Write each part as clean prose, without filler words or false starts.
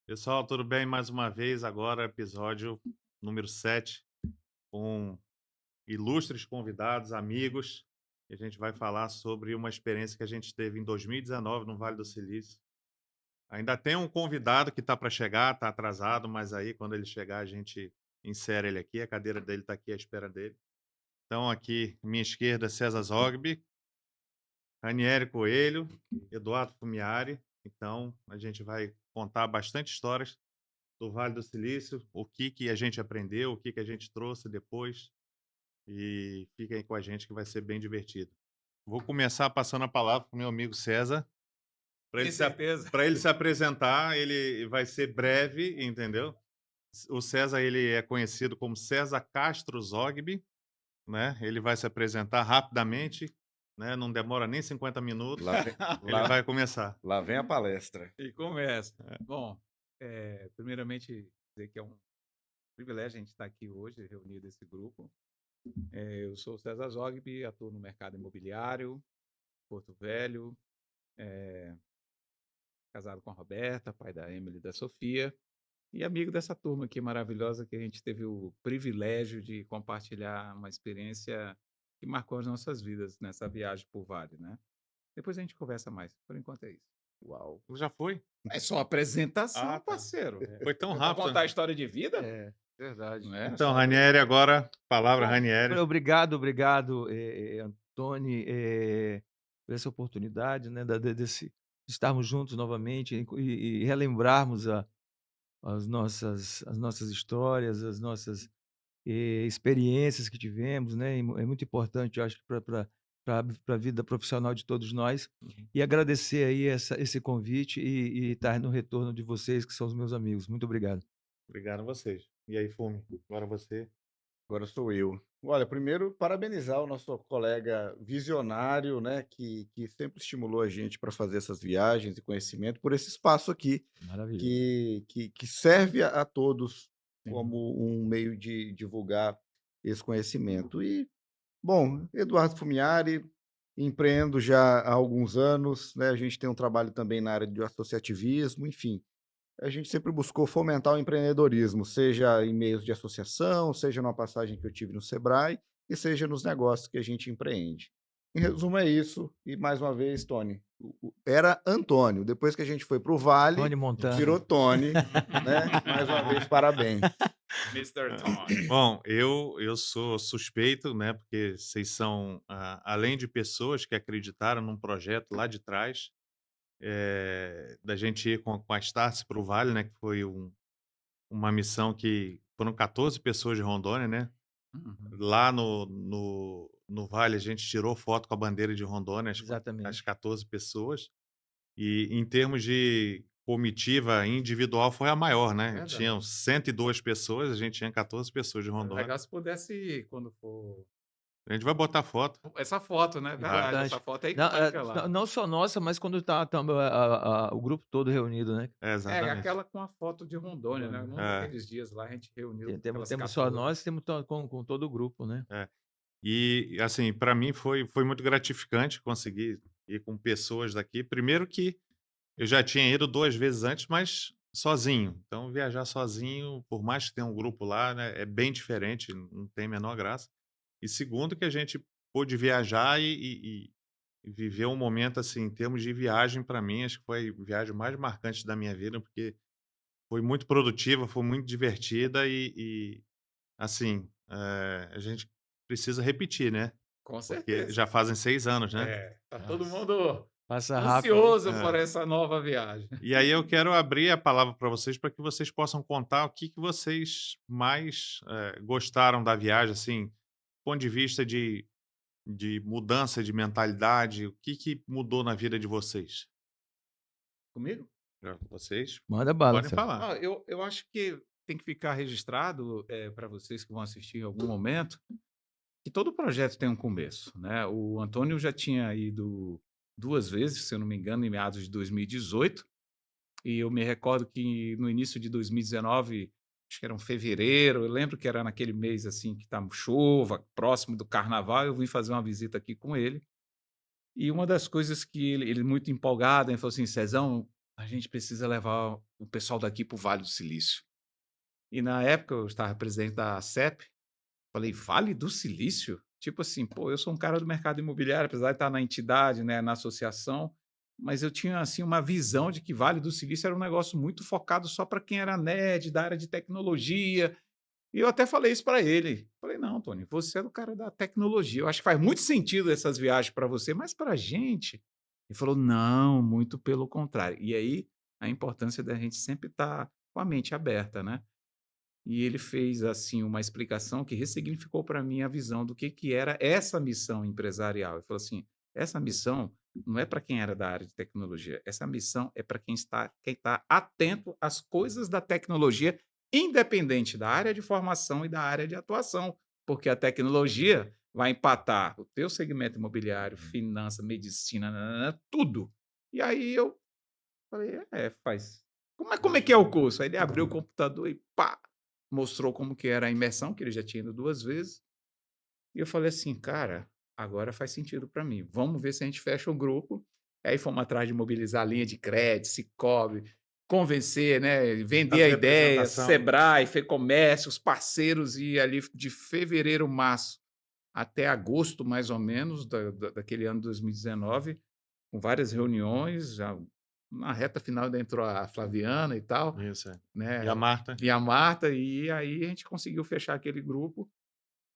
Pessoal, tudo bem? Mais uma vez, agora episódio número 7, com ilustres convidados, amigos. E a gente vai falar sobre uma experiência que a gente teve em 2019 no Vale do Silício. Ainda tem um convidado que está para chegar, está atrasado, mas aí quando ele chegar a gente insere ele aqui, a cadeira dele está aqui à espera dele. Então aqui, à minha esquerda, César Zogby, Ranieri Coelho, Eduardo Fumiari. Então a gente vai contar bastante histórias do Vale do Silício, o que que a gente aprendeu, o que que a gente trouxe depois, e fiquem aí com a gente que vai ser bem divertido. Vou começar passando a palavra para o meu amigo César, para Tem ele certeza? para ele se apresentar, ele vai ser breve, entendeu? O César, ele é conhecido como César Castro Zogby, né? Ele vai se apresentar rapidamente, né? Não demora nem 50 minutos, Lá vem, ele lá, vai começar. lá vem a palestra. E começa. É, Bom, primeiramente, dizer que é um privilégio a gente estar aqui hoje, reunido esse grupo. Eu sou o César Zogby, atuo no mercado imobiliário, Porto Velho, casado com a Roberta, pai da Emily e da Sofia, e amigo dessa turma aqui maravilhosa que a gente teve o privilégio de compartilhar uma experiência que marcou as nossas vidas nessa viagem por Vale, né? Depois a gente conversa mais. Por enquanto é isso. Uau. já foi? É só apresentação, Ah, tá. parceiro. Foi tão Pra rápido. contar a história de vida? É, verdade. Não é? Então, Só Ranieri, apresentar. agora, palavra Bom, Ranieri. obrigado, Antony, por essa oportunidade, né, de estarmos juntos novamente e relembrarmos as nossas histórias, as nossas experiências que tivemos, né? É muito importante, eu acho, para a vida profissional de todos nós. Uhum. E agradecer aí esse convite e estar no retorno de vocês, que são os meus amigos. Muito obrigado. Obrigado a vocês. E aí, Fume, agora você. Agora sou eu. Olha, primeiro, parabenizar o nosso colega visionário, né, que sempre estimulou a gente para fazer essas viagens e conhecimento, por esse espaço aqui, Maravilha. que serve a todos Sim. como um meio de divulgar esse conhecimento. E, bom, Eduardo Fumiari, empreendo já há alguns anos, né, a gente tem um trabalho também na área de associativismo, enfim. A gente sempre buscou fomentar o empreendedorismo, seja em meios de associação, seja numa passagem que eu tive no Sebrae e seja nos negócios que a gente empreende. Em resumo, é isso. E mais uma vez, Tony, era Antônio. Depois que a gente foi para o Vale, Tony Montana. virou Tony, né? Mais uma vez, parabéns. Mr. Tony. Bom, eu sou suspeito, né? Porque vocês são, além de pessoas que acreditaram num projeto lá de trás, da gente ir com a Startse para o Vale, né? Que foi uma missão que foram 14 pessoas de Rondônia, né? Uhum. Lá no Vale, a gente tirou foto com a bandeira de Rondônia, as Exatamente. 14 pessoas. E em termos de comitiva individual foi a maior, né? Verdade. Tinham 102 pessoas, a gente tinha 14 pessoas de Rondônia. Legal se pudesse, quando for. A gente vai botar foto. Essa foto, né? Verdade. Importante. Essa foto é Não, icônica lá. não só nossa, mas quando está o grupo todo reunido, né? Exatamente. Aquela com a foto de Rondônia, né? Num É, daqueles dias lá, a gente reuniu Temos, aquelas temos só 14. nós, temos com todo o grupo, né? é. E, assim, para mim foi muito gratificante conseguir ir com pessoas daqui. Primeiro que eu já tinha ido 2 vezes antes, mas sozinho. Então viajar sozinho, por mais que tenha um grupo lá, né, é bem diferente, não tem a menor graça. E segundo que a gente pôde viajar e viver um momento, assim, em termos de viagem, para mim, acho que foi a viagem mais marcante da minha vida, porque foi muito produtiva, foi muito divertida e assim, a gente precisa repetir, né, Com porque certeza. já fazem 6 anos, né. Tá todo Nossa. mundo Passa rápido, hein? ansioso por É. essa nova viagem. E aí eu quero abrir a palavra para vocês, para que vocês possam contar o que que vocês mais, gostaram da viagem, assim, do ponto de vista de mudança de mentalidade, o que que mudou na vida de vocês? Comigo? Vocês Manda bala, podem César. falar. Eu acho que tem que ficar registrado, para vocês que vão assistir em algum momento, que todo projeto tem um começo, né. O Antônio já tinha ido 2 vezes, se eu não me engano, em meados de 2018, e eu me recordo que no início de 2019, acho que era um fevereiro, eu lembro que era naquele mês, assim, que estava chuva, próximo do carnaval, eu vim fazer uma visita aqui com ele, e uma das coisas que ele muito empolgado, ele falou assim: "Cezão, a gente precisa levar o pessoal daqui para o Vale do Silício. E na época eu estava presidente da CEP, falei, Vale do Silício? Tipo assim, pô, eu sou um cara do mercado imobiliário, apesar de estar na entidade, né, na associação, mas eu tinha assim uma visão de que Vale do Silício era um negócio muito focado só para quem era nerd, da área de tecnologia. E eu até falei isso para ele. Falei, não, Tony, você é o cara da tecnologia. Eu acho que faz muito sentido essas viagens para você, mas para a gente. Ele falou, não, muito pelo contrário. E aí a importância da gente sempre estar com a mente aberta, né? E ele fez assim uma explicação que ressignificou para mim a visão do que era essa missão empresarial. Ele falou assim: essa missão não é para quem era da área de tecnologia, essa missão é para quem tá atento às coisas da tecnologia, independente da área de formação e da área de atuação, porque a tecnologia vai empatar o teu segmento imobiliário, finança, medicina, nananã, tudo. E aí eu falei, faz. Como é que é o curso? Aí ele abriu o computador e pá, mostrou como que era a imersão, que ele já tinha ido 2 vezes. E eu falei assim: "Cara, agora faz sentido para mim. Vamos ver se a gente fecha o grupo". Aí fomos atrás de mobilizar a linha de crédito, Sicoob, convencer, né, vender a Fazer ideia, apresentação. Sebrae, Fecomércio, os parceiros, e ali de fevereiro, março até agosto, mais ou menos, daquele ano 2019, com várias reuniões, já na reta final ainda entrou a Flaviana e tal, Isso, é. E a né, Marta? e a Marta, e aí a gente conseguiu fechar aquele grupo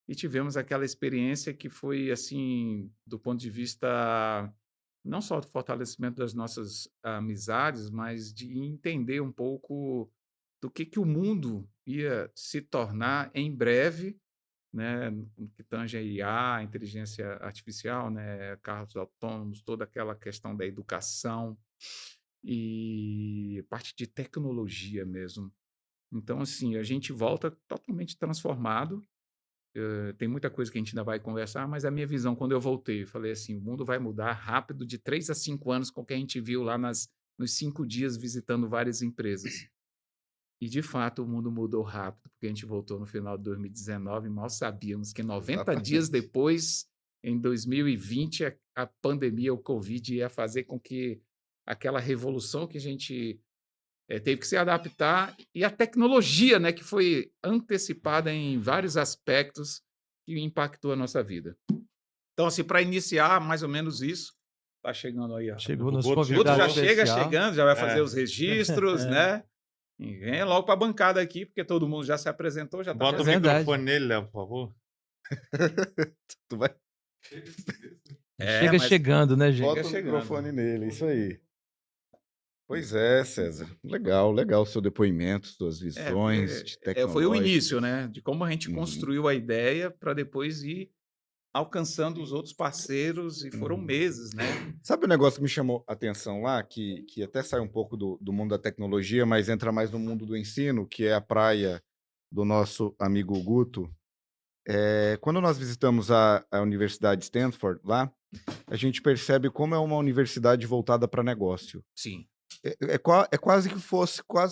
e tivemos aquela experiência que foi, assim, do ponto de vista não só do fortalecimento das nossas amizades, mas de entender um pouco do que o mundo ia se tornar em breve, né, no que tange a IA, a inteligência artificial, né, carros autônomos, toda aquela questão da educação e parte de tecnologia mesmo. Então, assim, a gente volta totalmente transformado. Tem muita coisa que a gente ainda vai conversar, mas a minha visão, quando eu voltei, eu falei assim: o mundo vai mudar rápido de 3 a 5 anos, com o que a gente viu lá nos 5 dias visitando várias empresas. E, de fato, o mundo mudou rápido, porque a gente voltou no final de 2019 e mal sabíamos que 90 dias Exatamente. depois, em 2020, a pandemia, o Covid, ia fazer com que aquela revolução que a gente teve que se adaptar, e a tecnologia, né, que foi antecipada em vários aspectos que impactou a nossa vida. Então, assim, para iniciar, mais ou menos isso, tá chegando aí, ó. Chegou O nosso Guto O Guto convidado já chegou. chega especial. chegando, já vai fazer É. os registros, né? E vem logo para a bancada aqui, porque todo mundo já se apresentou, já está Bota o verdade. microfone nele, Léo, por favor. Tu vai, Chega mas chegando, né, gente? bota o chegando. microfone nele, isso aí. Pois é, César. Legal, legal o seu depoimento, suas visões de Foi o tecnológicas. início, né? De como a gente Uhum, construiu a ideia para depois ir alcançando os outros parceiros, e foram uhum. meses, né? Sabe o negócio que me chamou a atenção lá, que até sai um pouco do mundo da tecnologia, mas entra mais no mundo do ensino, que é a praia do nosso amigo Guto. Quando nós visitamos a Universidade de Stanford lá, a gente percebe como é uma universidade voltada para negócio. Sim. É quase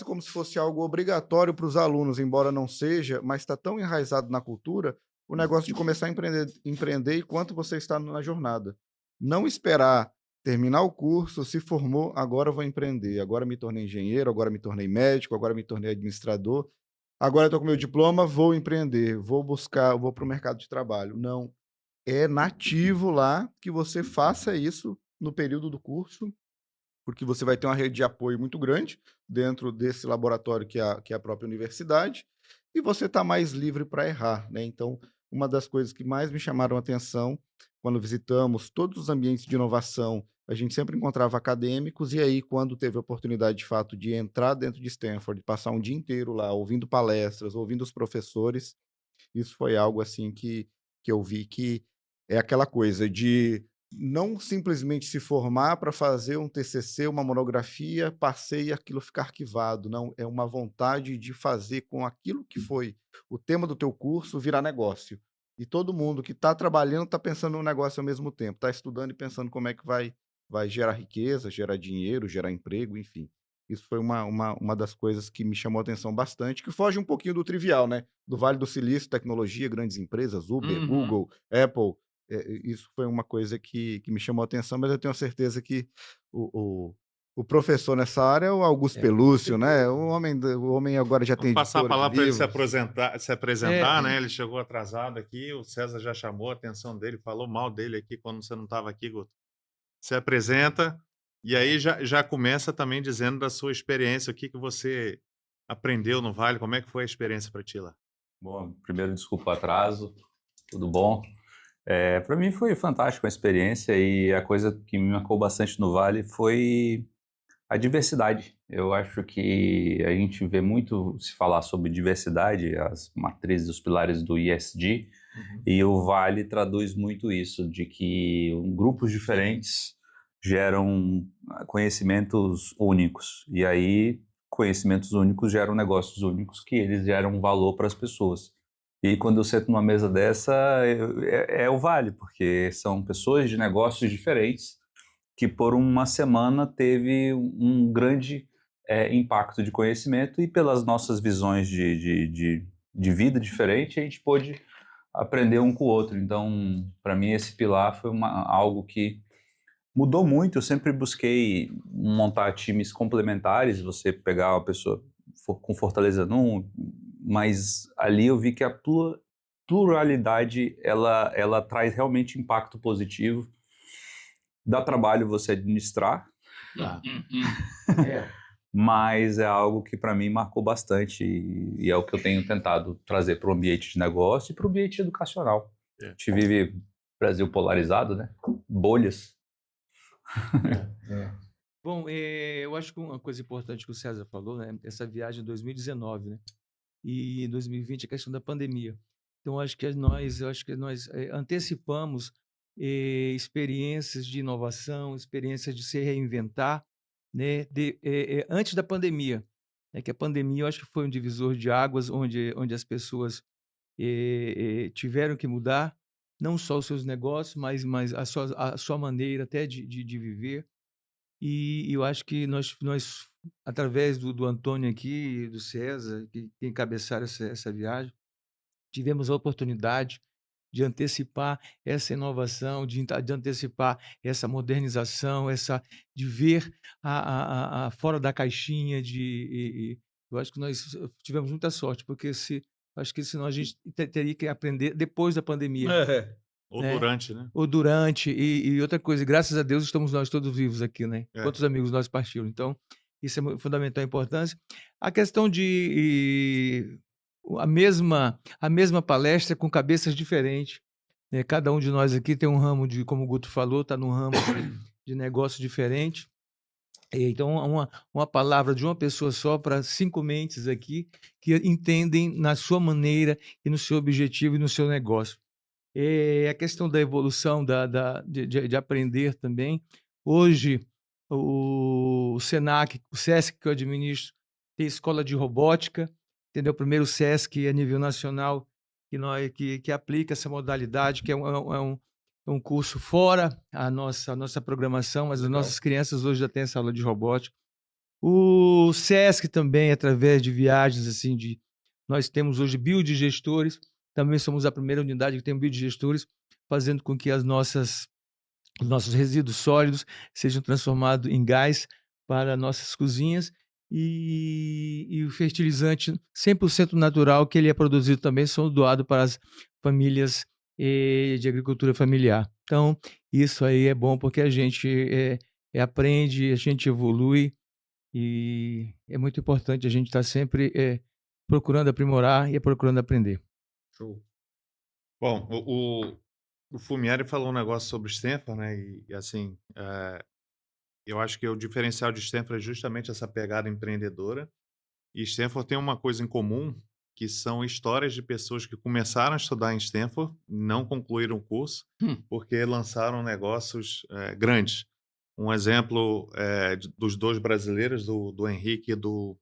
como se fosse algo obrigatório para os alunos, embora não seja, mas está tão enraizado na cultura o negócio de começar a empreender enquanto você está na jornada. Não esperar terminar o curso, se formou, agora eu vou empreender. Agora me tornei engenheiro, agora me tornei médico, agora me tornei administrador. Agora estou com meu diploma, vou empreender, vou para o mercado de trabalho. Não, é nativo lá que você faça isso no período do curso, porque você vai ter uma rede de apoio muito grande dentro desse laboratório que é a própria universidade, e você está mais livre para errar, né? Então, uma das coisas que mais me chamaram a atenção quando visitamos todos os ambientes de inovação, a gente sempre encontrava acadêmicos, e aí, quando teve a oportunidade, de fato, de entrar dentro de Stanford, passar um dia inteiro lá, ouvindo palestras, ouvindo os professores, isso foi algo assim que eu vi que é aquela coisa de não simplesmente se formar para fazer um TCC, uma monografia, passei e aquilo ficar arquivado. Não, é uma vontade de fazer com aquilo que foi o tema do teu curso virar negócio. E todo mundo que está trabalhando está pensando no negócio ao mesmo tempo, está estudando e pensando como é que vai gerar riqueza, gerar dinheiro, gerar emprego, enfim. Isso foi uma das coisas que me chamou a atenção bastante, que foge um pouquinho do trivial, né? Do Vale do Silício, tecnologia, grandes empresas, Uber, Uhum. Google, Apple. Isso foi uma coisa que me chamou a atenção, mas eu tenho certeza que o O professor nessa área é o Augusto Pelúcio, né? O homem agora já tem Vamos passar a editora de palavra para ele livros. se É, apresentar, né? Ele chegou atrasado aqui, o César já chamou a atenção dele, falou mal dele aqui quando você não estava aqui, Guto. Se apresenta e aí já começa também dizendo da sua experiência, o que que você aprendeu no Vale, como é que foi a experiência para ti lá? Bom, primeiro, desculpa o atraso, tudo bom? Para mim foi fantástico a experiência e a coisa que me marcou bastante no Vale foi a diversidade. Eu acho que a gente vê muito se falar sobre diversidade, as matrizes, os pilares do ESG, e o Vale traduz muito isso, de que grupos diferentes geram conhecimentos únicos, e aí conhecimentos únicos geram negócios únicos, que eles geram valor para as pessoas. E quando eu sento numa mesa dessa, é o Vale, porque são pessoas de negócios diferentes, que por uma semana teve um grande impacto de conhecimento, e pelas nossas visões de vida diferente, a gente pôde aprender um com o outro. Então, para mim, esse pilar foi algo que mudou muito. Eu sempre busquei montar times complementares, você pegar uma pessoa com fortaleza num, mas ali eu vi que a pluralidade, ela traz realmente impacto positivo. Dá trabalho você administrar, mas é algo que para mim marcou bastante e é o que eu tenho tentado trazer para o ambiente de negócio e para o ambiente educacional. A gente vive Brasil polarizado, né? Bolhas. Bom, eu acho que uma coisa importante que o César falou, né? Essa viagem em 2019, né? E em 2020 a questão da pandemia. Então, eu acho que nós antecipamos experiências de inovação, experiências de se reinventar, né? Antes da pandemia, né? Que a pandemia, eu acho que foi um divisor de águas, onde as pessoas tiveram que mudar, não só os seus negócios, mas a sua maneira até de viver. E eu acho que nós através do Antônio aqui, do César, que encabeçaram essa viagem, tivemos a oportunidade de antecipar essa inovação, de antecipar essa modernização, de ver fora da caixinha. Eu acho que nós tivemos muita sorte, porque acho que senão a gente teria que aprender depois da pandemia. Ou né? durante, né? Ou durante, e outra coisa, graças a Deus estamos nós todos vivos aqui, né? É. Quantos amigos nós partiram? Então, isso é fundamental importância. A questão de a mesma palestra com cabeças diferentes, né? Cada um de nós aqui tem um ramo como o Guto falou, está num ramo de negócio diferente. Então, uma palavra de uma pessoa só para 5 mentes aqui que entendem na sua maneira e no seu objetivo e no seu negócio. A questão da evolução, de aprender também. Hoje, o SENAC, o SESC que eu administro, tem escola de robótica, entendeu? O primeiro SESC a nível nacional que aplica essa modalidade, que é um curso fora a nossa programação, mas as nossas crianças hoje já têm essa aula de robótica. O SESC também, através de viagens, assim, nós temos hoje biodigestores. Também somos a primeira unidade que tem biodigestores, fazendo com que os nossos resíduos sólidos sejam transformados em gás para nossas cozinhas, e o fertilizante 100% natural que ele é produzido também são doados para as famílias de agricultura familiar. Então, isso aí é bom porque a gente aprende, a gente evolui, e é muito importante a gente estar sempre procurando aprimorar e procurando aprender. Show. Bom, o Fumieri falou um negócio sobre Stanford, né? E assim, eu acho que o diferencial de Stanford é justamente essa pegada empreendedora. E Stanford tem uma coisa em comum, que são histórias de pessoas que começaram a estudar em Stanford, não concluíram o curso, porque lançaram negócios grandes. Um exemplo dos 2 brasileiros, do Henrique e do...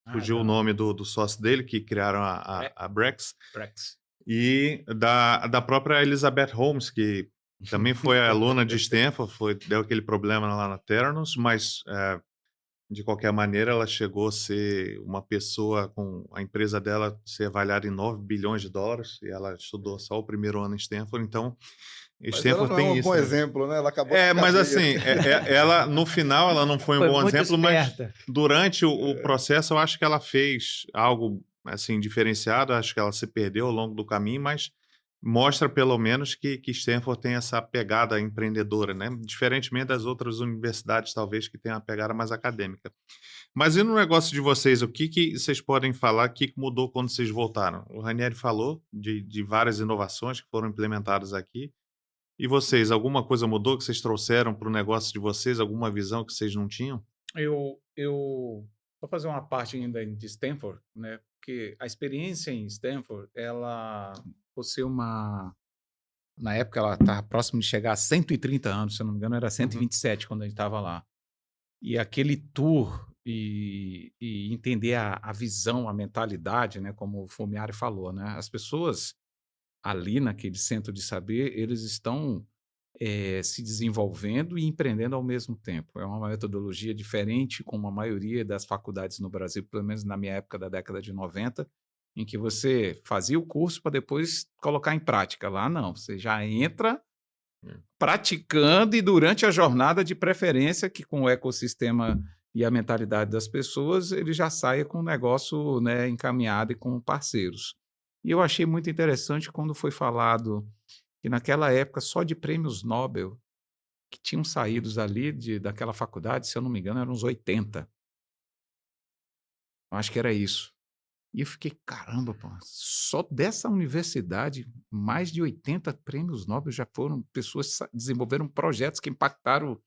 Fugiu o nome do sócio dele, que criaram a Brex. E da própria Elizabeth Holmes, que também foi aluna de Stanford, deu aquele problema lá na Theranos, mas de qualquer maneira ela chegou a ser uma pessoa com a empresa dela ser avaliada em $9 bilhões, e ela estudou só o primeiro ano em Stanford. Então, Mas ela Stanford não é tem um isso. bom Né? exemplo, né? Ela acabou na Mas cadeia. assim, ela no final ela não foi um Foi bom muito exemplo, mas esperta. durante o processo eu acho que ela fez algo assim diferenciado, acho que ela se perdeu ao longo do caminho, mas mostra pelo menos que Stanford tem essa pegada empreendedora, né? Diferentemente das outras universidades, talvez, que tem uma pegada mais acadêmica. Mas e no negócio de vocês, o que vocês podem falar, o que mudou quando vocês voltaram? O Ranieri falou de várias inovações que foram implementadas aqui. E vocês, alguma coisa mudou que vocês trouxeram para o negócio de vocês? Alguma visão que vocês não tinham? Eu vou fazer uma parte ainda de Stanford, né? Porque a experiência em Stanford, ela, por ser na época ela estava próximo de chegar a 130 anos, se eu não me engano, era 127 quando a gente estava lá. E aquele tour e entender a visão, a mentalidade, né? Como o Fumiari falou, né? As pessoas ali naquele centro de saber, eles estão se desenvolvendo e empreendendo ao mesmo tempo. É uma metodologia diferente, como a maioria das faculdades no Brasil, pelo menos na minha época da década de 90, em que você fazia o curso para depois colocar em prática. Lá não, você já entra praticando e durante a jornada de preferência, que com o ecossistema e a mentalidade das pessoas, ele já saia com o negócio, né, encaminhado e com parceiros. E eu achei muito interessante quando foi falado que naquela época só de prêmios Nobel que tinham saído ali daquela faculdade, se eu não me engano, eram uns 80. Eu acho que era isso. E eu fiquei, caramba, pô, só dessa universidade, mais de 80 prêmios Nobel já foram, pessoas desenvolveram projetos que impactaram,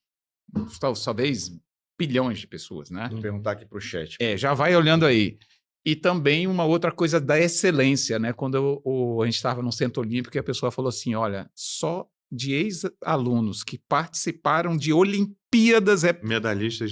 talvez, bilhões de pessoas, né? Vou perguntar aqui para o chat. Já vai olhando aí. E também uma outra coisa da excelência, né? Quando a gente estava no Centro Olímpico, a pessoa falou assim, olha, só de ex-alunos que participaram de Olimpíadas...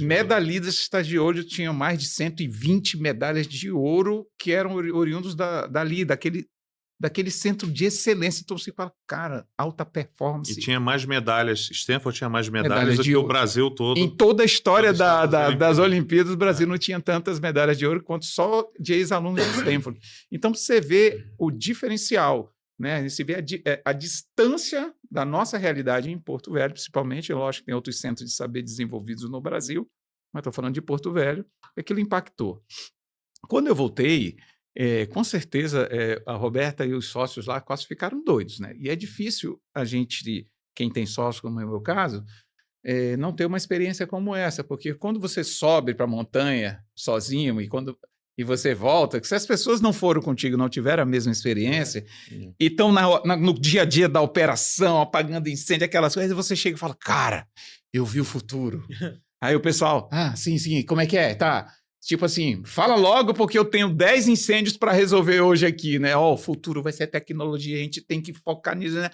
Medalhistas de ouro tinham mais de 120 medalhas de ouro que eram oriundos dali, daquele centro de excelência. Então você fala, cara, alta performance. E tinha mais medalhas, Stanford tinha mais medalhas do que o Brasil todo. Em toda a história das Olimpíadas, o Brasil não tinha tantas medalhas de ouro quanto só de ex-alunos de Stanford. Então você vê o diferencial, né? Você vê a distância da nossa realidade em Porto Velho, principalmente, lógico que tem outros centros de saber desenvolvidos no Brasil, mas estou falando de Porto Velho, aquilo impactou. Quando eu voltei, com certeza, a Roberta e os sócios lá quase ficaram doidos, né? E é difícil a gente, quem tem sócio, como é o meu caso, não ter uma experiência como essa, porque quando você sobe para a montanha sozinho e você volta, se as pessoas não foram contigo, não tiveram a mesma experiência, e estão no dia a dia da operação, apagando incêndio, aquelas coisas, você chega e fala, cara, eu vi o futuro. Aí o pessoal, sim, como é que é? Tá. Tipo assim, fala logo porque eu tenho 10 incêndios para resolver hoje aqui, né? O futuro vai ser tecnologia, a gente tem que focar nisso, né?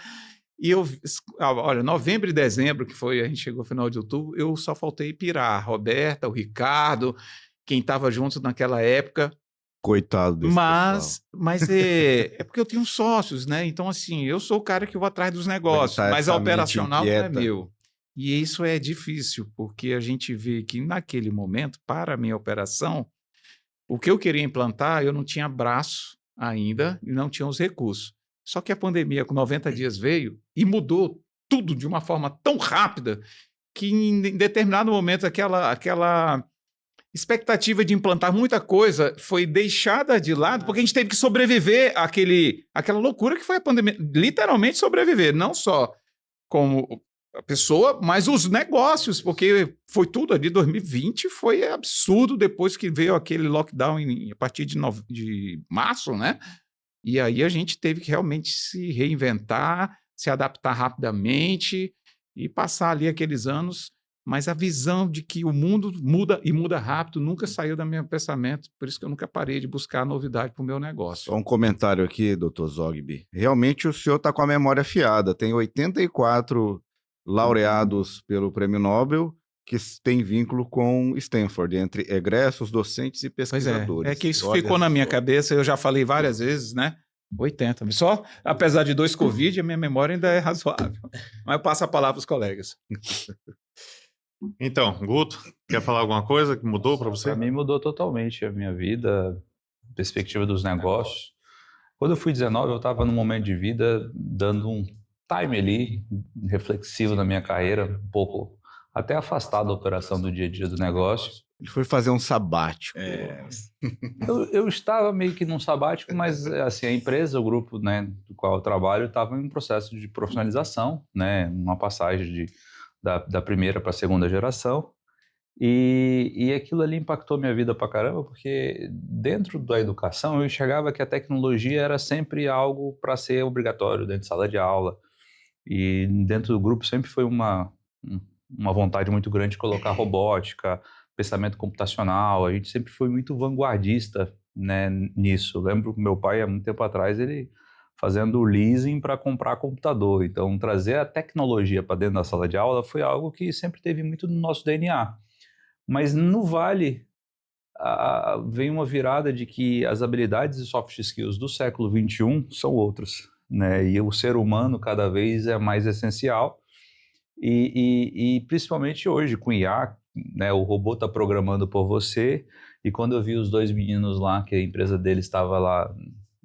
E olha, novembro e dezembro, que foi, a gente chegou no final de outubro, eu só faltei pirar. A Roberta, o Ricardo, quem estava junto naquela época. Coitado desse pessoal. Mas é porque eu tenho sócios, né? Então, assim, eu sou o cara que vou atrás dos negócios, mas a operacional não é meu. E isso é difícil, porque a gente vê que naquele momento, para a minha operação, o que eu queria implantar, eu não tinha braço ainda e não tinha os recursos. Só que a pandemia com 90 dias veio e mudou tudo de uma forma tão rápida que em determinado momento aquela expectativa de implantar muita coisa foi deixada de lado porque a gente teve que sobreviver àquela loucura que foi a pandemia. Literalmente sobreviver, não só como a pessoa, mas os negócios, porque foi tudo ali, 2020 foi absurdo depois que veio aquele lockdown a partir de março, né? E aí a gente teve que realmente se reinventar, se adaptar rapidamente e passar ali aqueles anos, mas a visão de que o mundo muda e muda rápido nunca saiu do meu pensamento, por isso que eu nunca parei de buscar novidade para o meu negócio. Só um comentário aqui, Dr. Zogby. Realmente o senhor está com a memória afiada, tem 84 laureados pelo Prêmio Nobel que tem vínculo com Stanford, entre egressos, docentes e pesquisadores. É que isso ficou na minha cabeça, eu já falei várias vezes, né? 80. Só, apesar de 2 Covid, a minha memória ainda é razoável. Mas eu passo a palavra para os colegas. Então, Guto, quer falar alguma coisa que mudou para você? Para mim mudou totalmente a minha vida, a perspectiva dos negócios. Quando eu fui 19, eu estava num momento de vida dando time ali, reflexivo na minha carreira, um pouco até afastado da operação do dia a dia do negócio. Ele foi fazer um sabático. Eu estava meio que num sabático, mas assim, a empresa, o grupo, né, do qual eu trabalho, estava em um processo de profissionalização, né, uma passagem da primeira para a segunda geração. E aquilo ali impactou minha vida pra caramba, porque dentro da educação eu enxergava que a tecnologia era sempre algo para ser obrigatório dentro de sala de aula. E dentro do grupo sempre foi uma vontade muito grande de colocar robótica, pensamento computacional. A gente sempre foi muito vanguardista, né, nisso. Eu lembro que meu pai, há muito tempo atrás, ele fazendo leasing para comprar computador. Então, trazer a tecnologia para dentro da sala de aula foi algo que sempre teve muito no nosso DNA. Mas no Vale vem uma virada de que as habilidades e soft skills do século XXI são outras, né? E o ser humano cada vez é mais essencial. E principalmente hoje com IA, né? O robô está programando por você. E quando eu vi os dois meninos lá, que a empresa deles estava lá,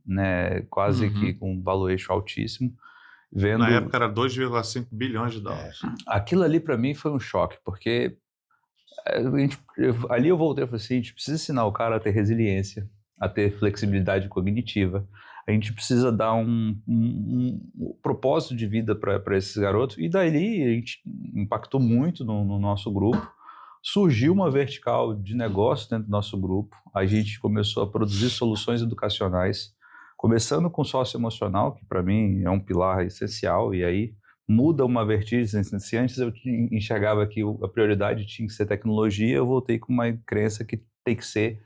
né? Quase que com valuation altíssimo. Vendo... Na época era 2,5 bilhões de dólares. Aquilo ali para mim foi um choque, porque ali eu voltei e falei assim, a gente precisa ensinar o cara a ter resiliência, a ter flexibilidade cognitiva, a gente precisa dar um propósito de vida para esses garotos, e daí a gente impactou muito no nosso grupo, surgiu uma vertical de negócio dentro do nosso grupo, a gente começou a produzir soluções educacionais, começando com socioemocional, que para mim é um pilar essencial, e aí muda uma vertigem. Se antes eu enxergava que a prioridade tinha que ser tecnologia, eu voltei com uma crença que tem que ser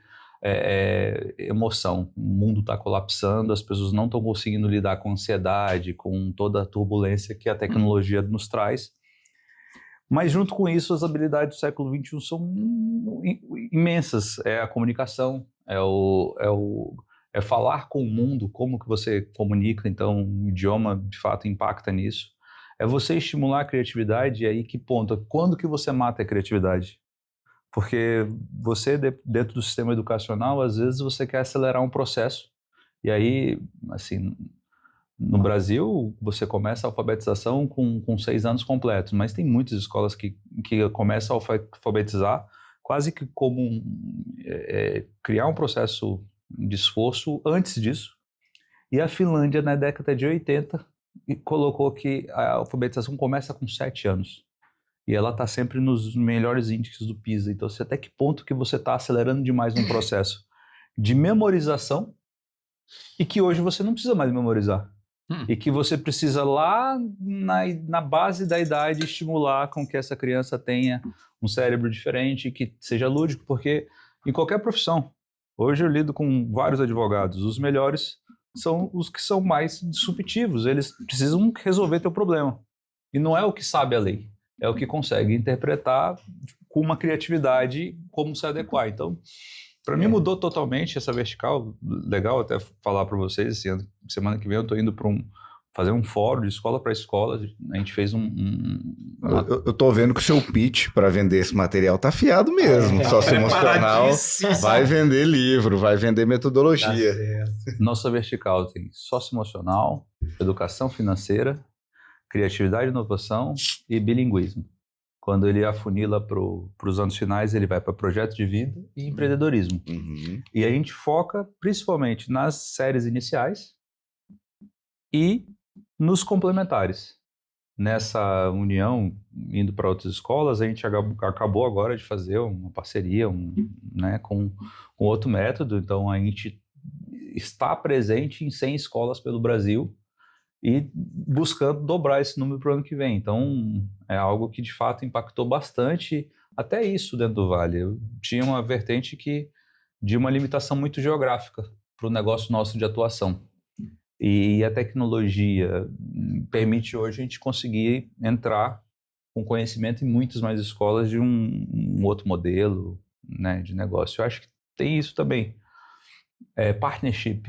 emoção. O mundo está colapsando, as pessoas não estão conseguindo lidar com ansiedade, com toda a turbulência que a tecnologia nos traz. Mas junto com isso, as habilidades do século XXI são imensas. É a comunicação, é falar com o mundo, como que você comunica, então o idioma de fato impacta nisso. É você estimular a criatividade, e aí que ponto? Quando que você mata a criatividade? Porque você, dentro do sistema educacional, às vezes você quer acelerar um processo. E aí, assim, no Brasil, você começa a alfabetização com 6 anos completos, mas tem muitas escolas que começam a alfabetizar quase que como criar um processo de esforço antes disso. E a Finlândia, na década de 80, colocou que a alfabetização começa com 7 anos. E ela está sempre nos melhores índices do PISA. Então, até que ponto que você está acelerando demais um processo de memorização e que hoje você não precisa mais memorizar. E que você precisa lá na base da idade estimular com que essa criança tenha um cérebro diferente, que seja lúdico, porque em qualquer profissão, hoje eu lido com vários advogados, os melhores são os que são mais disruptivos, eles precisam resolver teu problema. E não é o que sabe a lei, é o que consegue interpretar com uma criatividade como se adequar. Então, para mim mudou totalmente essa vertical. Legal até falar para vocês, assim, semana que vem eu estou indo para fazer um fórum de escola para escola. A gente fez Eu tô vendo que o seu pitch para vender esse material tá afiado mesmo. Socioemocional, vai vender livro, vai vender metodologia. Nossa vertical tem socioemocional, educação financeira, criatividade e inovação e bilinguismo. Quando ele afunila para os anos finais, ele vai para projeto de vida e empreendedorismo. E a gente foca principalmente nas séries iniciais e nos complementares. Nessa união, indo para outras escolas, a gente acabou agora de fazer uma parceria né, com outro método. Então, a gente está presente em 100 escolas pelo Brasil e buscando dobrar esse número para o ano que vem. Então, é algo que de fato impactou bastante até isso dentro do Vale. Eu tinha uma vertente de uma limitação muito geográfica para o negócio nosso de atuação. E a tecnologia permite hoje a gente conseguir entrar com conhecimento em muitas mais escolas de um outro modelo, né, de negócio. Eu acho que tem isso também. Partnership.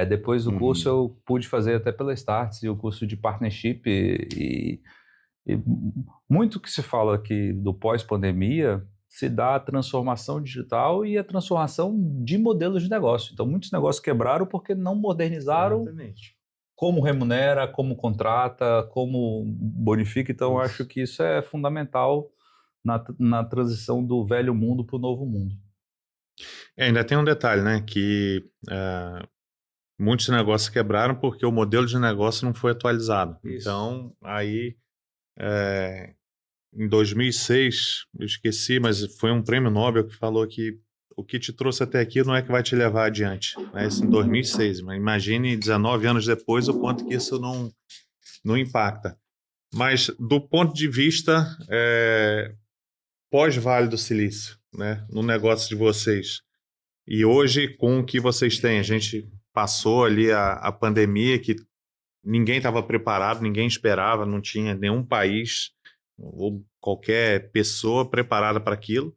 Depois do curso eu pude fazer até pela Startse o curso de partnership e muito que se fala aqui do pós-pandemia se dá a transformação digital e a transformação de modelos de negócio. Então muitos negócios quebraram porque não modernizaram como remunera, como contrata, como bonifica. Então, eu acho que isso é fundamental na transição do velho mundo para o novo mundo. Ainda tem um detalhe, né? Que muitos negócios quebraram porque o modelo de negócio não foi atualizado. Isso. Então, aí, em 2006, eu esqueci, mas foi um prêmio Nobel que falou que o que te trouxe até aqui não é que vai te levar adiante. Né? Isso em 2006. Mas imagine 19 anos depois o quanto que isso não impacta. Mas do ponto de vista pós-Vale do Silício, né? No negócio de vocês, e hoje, com o que vocês têm, a gente passou ali a pandemia que ninguém estava preparado, ninguém esperava, não tinha nenhum país ou qualquer pessoa preparada para aquilo.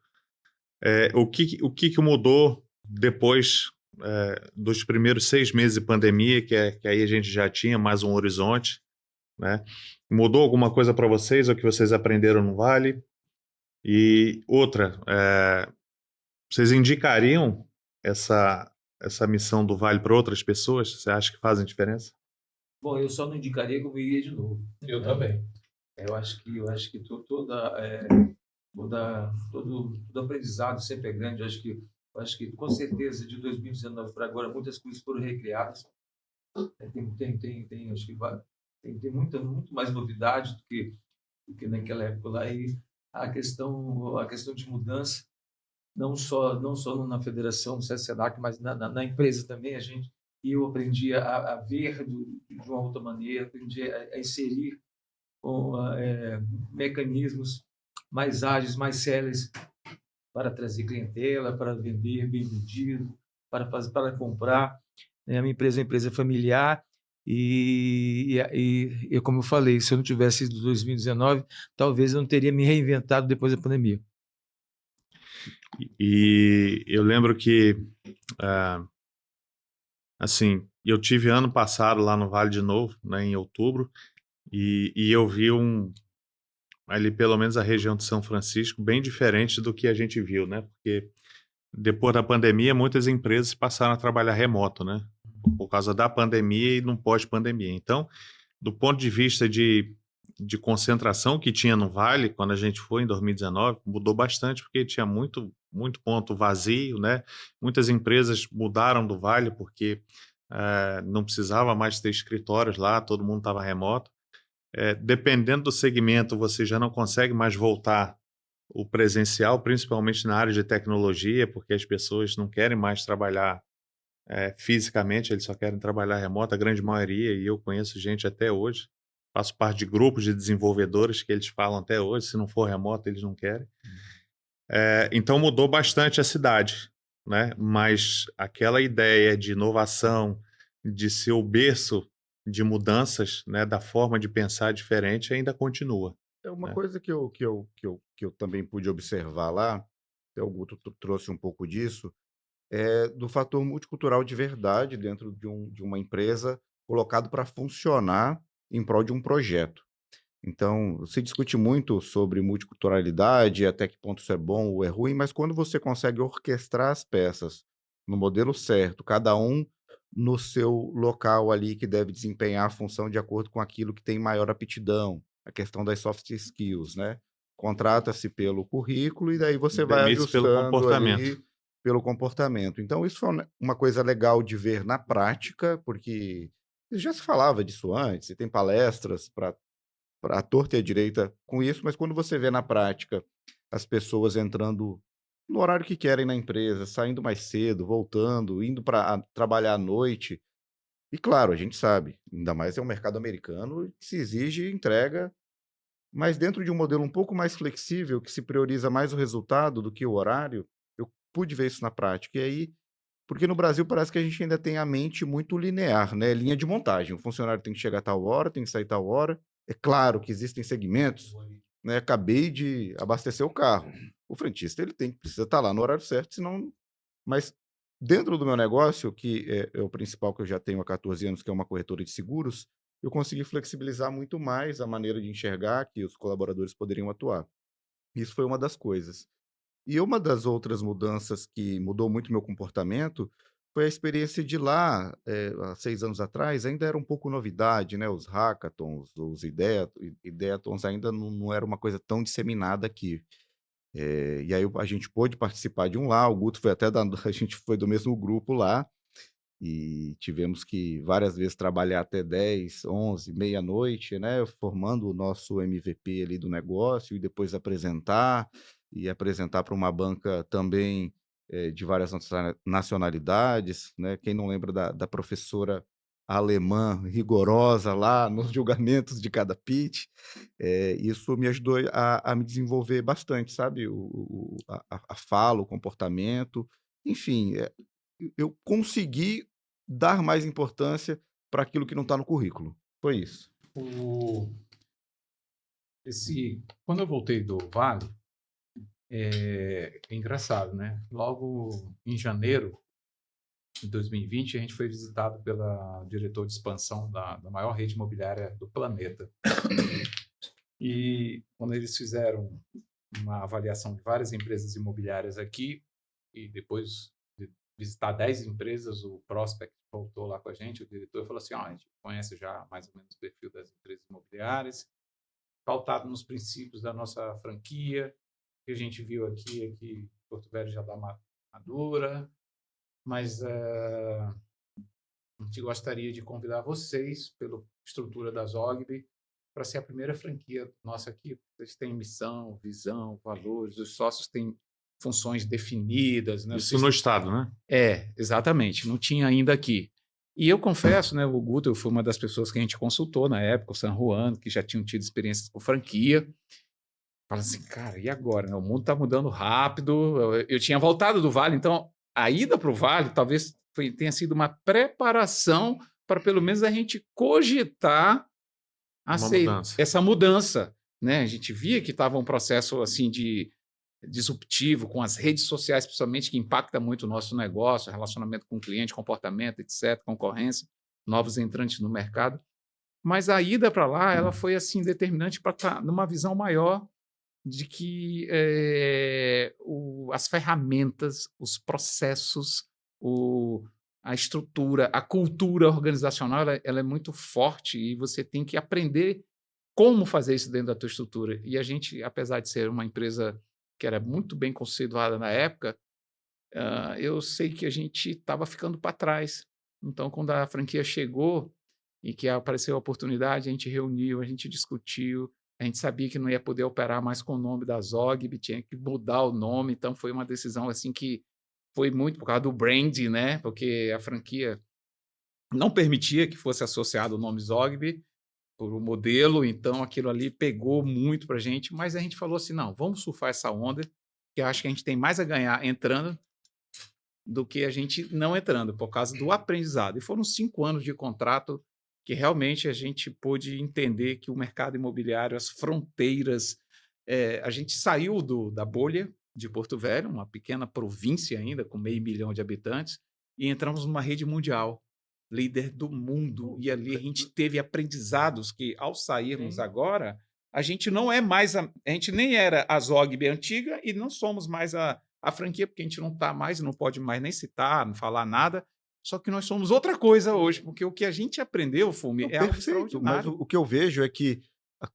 O que mudou depois dos primeiros 6 meses de pandemia, que aí a gente já tinha mais um horizonte, né? Mudou alguma coisa para vocês, ou que vocês aprenderam no Vale? E outra, vocês indicariam essa missão do Vale para outras pessoas? Você acha que fazem diferença? Bom, eu só não indicaria que eu viria de novo. Eu também. Eu acho que todo aprendizado sempre é grande. Eu acho que com certeza de 2019 para agora muitas coisas foram recriadas. Acho que tem muito mais novidade do que naquela época lá. E a questão de mudança, não só na federação, no SENAC, mas na empresa também, eu aprendi a ver de uma outra maneira, aprendi a inserir mecanismos mais ágeis, mais céleres para trazer clientela, para vender bem vendido, para comprar. A minha empresa é uma empresa familiar e, como eu falei, se eu não tivesse ido em 2019, talvez eu não teria me reinventado depois da pandemia. E eu lembro que, assim, eu tive ano passado lá no Vale de novo, né, em outubro, e eu vi ali pelo menos a região de São Francisco bem diferente do que a gente viu, né? Porque depois da pandemia muitas empresas passaram a trabalhar remoto, né? Por causa da pandemia e no pós-pandemia. Então, do ponto de vista de concentração que tinha no Vale, quando a gente foi em 2019, mudou bastante, porque tinha muito ponto vazio, né? Muitas empresas mudaram do Vale porque não precisava mais ter escritórios lá, todo mundo estava remoto. Dependendo do segmento, você já não consegue mais voltar o presencial, principalmente na área de tecnologia, porque as pessoas não querem mais trabalhar fisicamente, eles só querem trabalhar remoto, a grande maioria, e eu conheço gente até hoje, faço parte de grupos de desenvolvedores que eles falam até hoje, se não for remoto, eles não querem. Então mudou bastante a cidade, né? Mas aquela ideia de inovação, de ser o berço de mudanças, né, da forma de pensar diferente ainda continua. É uma né? coisa que eu também pude observar lá, até o Guto trouxe um pouco disso, do fator multicultural de verdade dentro de uma empresa colocado para funcionar em prol de um projeto. Então, se discute muito sobre multiculturalidade, até que ponto isso é bom ou é ruim, mas quando você consegue orquestrar as peças no modelo certo, cada um no seu local ali que deve desempenhar a função de acordo com aquilo que tem maior aptidão, a questão das soft skills, né? Contrata-se pelo currículo e daí você vai Demite-se pelo ajustando comportamento. ali pelo comportamento. Então, isso foi uma coisa legal de ver na prática, porque já se falava disso antes, e tem palestras para a torta e a direita com isso, mas quando você vê na prática as pessoas entrando no horário que querem na empresa, saindo mais cedo, voltando, indo para trabalhar à noite, e claro, a gente sabe, ainda mais é um mercado americano que se exige entrega, mas dentro de um modelo um pouco mais flexível, que se prioriza mais o resultado do que o horário, eu pude ver isso na prática. E aí, porque no Brasil parece que a gente ainda tem a mente muito linear, né? Linha de montagem. O funcionário tem que chegar a tal hora, tem que sair tal hora. É claro que existem segmentos, né? Acabei de abastecer o carro. O frentista, ele precisa estar lá no horário certo, senão... Mas dentro do meu negócio, que é o principal que eu já tenho há 14 anos, que é uma corretora de seguros, eu consegui flexibilizar muito mais a maneira de enxergar que os colaboradores poderiam atuar. Isso foi uma das coisas. E uma das outras mudanças que mudou muito meu comportamento foi a experiência de lá, há 6 anos atrás, ainda era um pouco novidade, né, os hackathons, os ideathons ainda não era uma coisa tão disseminada aqui. E aí a gente pôde participar de um lá, o Guto foi até da a gente foi do mesmo grupo lá, e tivemos que várias vezes trabalhar até 10, 11, meia-noite, né, formando o nosso MVP ali do negócio e depois apresentar para uma banca também, de várias nacionalidades, né. Quem não lembra da professora alemã rigorosa lá nos julgamentos de cada pitch, isso me ajudou a me desenvolver bastante, sabe, a fala, o comportamento, enfim, eu consegui dar mais importância para aquilo que não está no currículo. Foi isso. O- Quando eu voltei do Vale, é engraçado, né? Logo em janeiro de 2020, a gente foi visitado pela diretor de expansão da maior rede imobiliária do planeta. E quando eles fizeram uma avaliação de várias empresas imobiliárias aqui, e depois de visitar 10 empresas, o prospect voltou lá com a gente, o diretor falou assim, a gente conhece já mais ou menos o perfil das empresas imobiliárias, pautado nos princípios da nossa franquia, que a gente viu aqui é que Porto Velho já dá madura, mas a gente gostaria de convidar vocês, pela estrutura da Zogby, para ser a primeira franquia nossa aqui. Vocês têm missão, visão, valores, os sócios têm funções definidas. Né? Isso no estado, né? Exatamente. Não tinha ainda aqui. E eu confesso, né, o Guto foi uma das pessoas que a gente consultou na época, o San Juan, que já tinham tido experiências com franquia. Fala assim, cara, e agora? Né? O mundo está mudando rápido. Eu tinha voltado do Vale, então a ida para o Vale talvez tenha sido uma preparação para pelo menos a gente cogitar essa mudança. Né? A gente via que estava um processo assim de disruptivo com as redes sociais, principalmente, que impacta muito o nosso negócio, relacionamento com o cliente, comportamento, etc., concorrência, novos entrantes no mercado. Mas a ida para lá, ela foi assim determinante para estar numa visão maior de que as ferramentas, os processos, a estrutura, a cultura organizacional, ela é muito forte e você tem que aprender como fazer isso dentro da tua estrutura. E a gente, apesar de ser uma empresa que era muito bem conceituada na época, eu sei que a gente estava ficando para trás. Então, quando a franquia chegou e que apareceu a oportunidade, a gente reuniu, a gente discutiu, a gente sabia que não ia poder operar mais com o nome da Zogby, tinha que mudar o nome, então foi uma decisão assim que foi muito por causa do brand, né? Porque a franquia não permitia que fosse associado o nome Zogby por um modelo, então aquilo ali pegou muito para a gente, mas a gente falou assim, não, vamos surfar essa onda, que eu acho que a gente tem mais a ganhar entrando do que a gente não entrando, por causa do aprendizado. E foram 5 anos de contrato que realmente a gente pôde entender que o mercado imobiliário, as fronteiras, a gente saiu da bolha de Porto Velho, uma pequena província ainda, com 500 mil de habitantes, e entramos numa rede mundial, líder do mundo, e ali a gente teve aprendizados que, ao sairmos agora, a gente não é mais, a gente nem era a Zogby antiga e não somos mais a franquia, porque a gente não está mais, não pode mais nem citar, não falar nada, só que nós somos outra coisa hoje, porque o que a gente aprendeu, Fumi, é algo Perfeito, mas extraordinário. o que eu vejo é que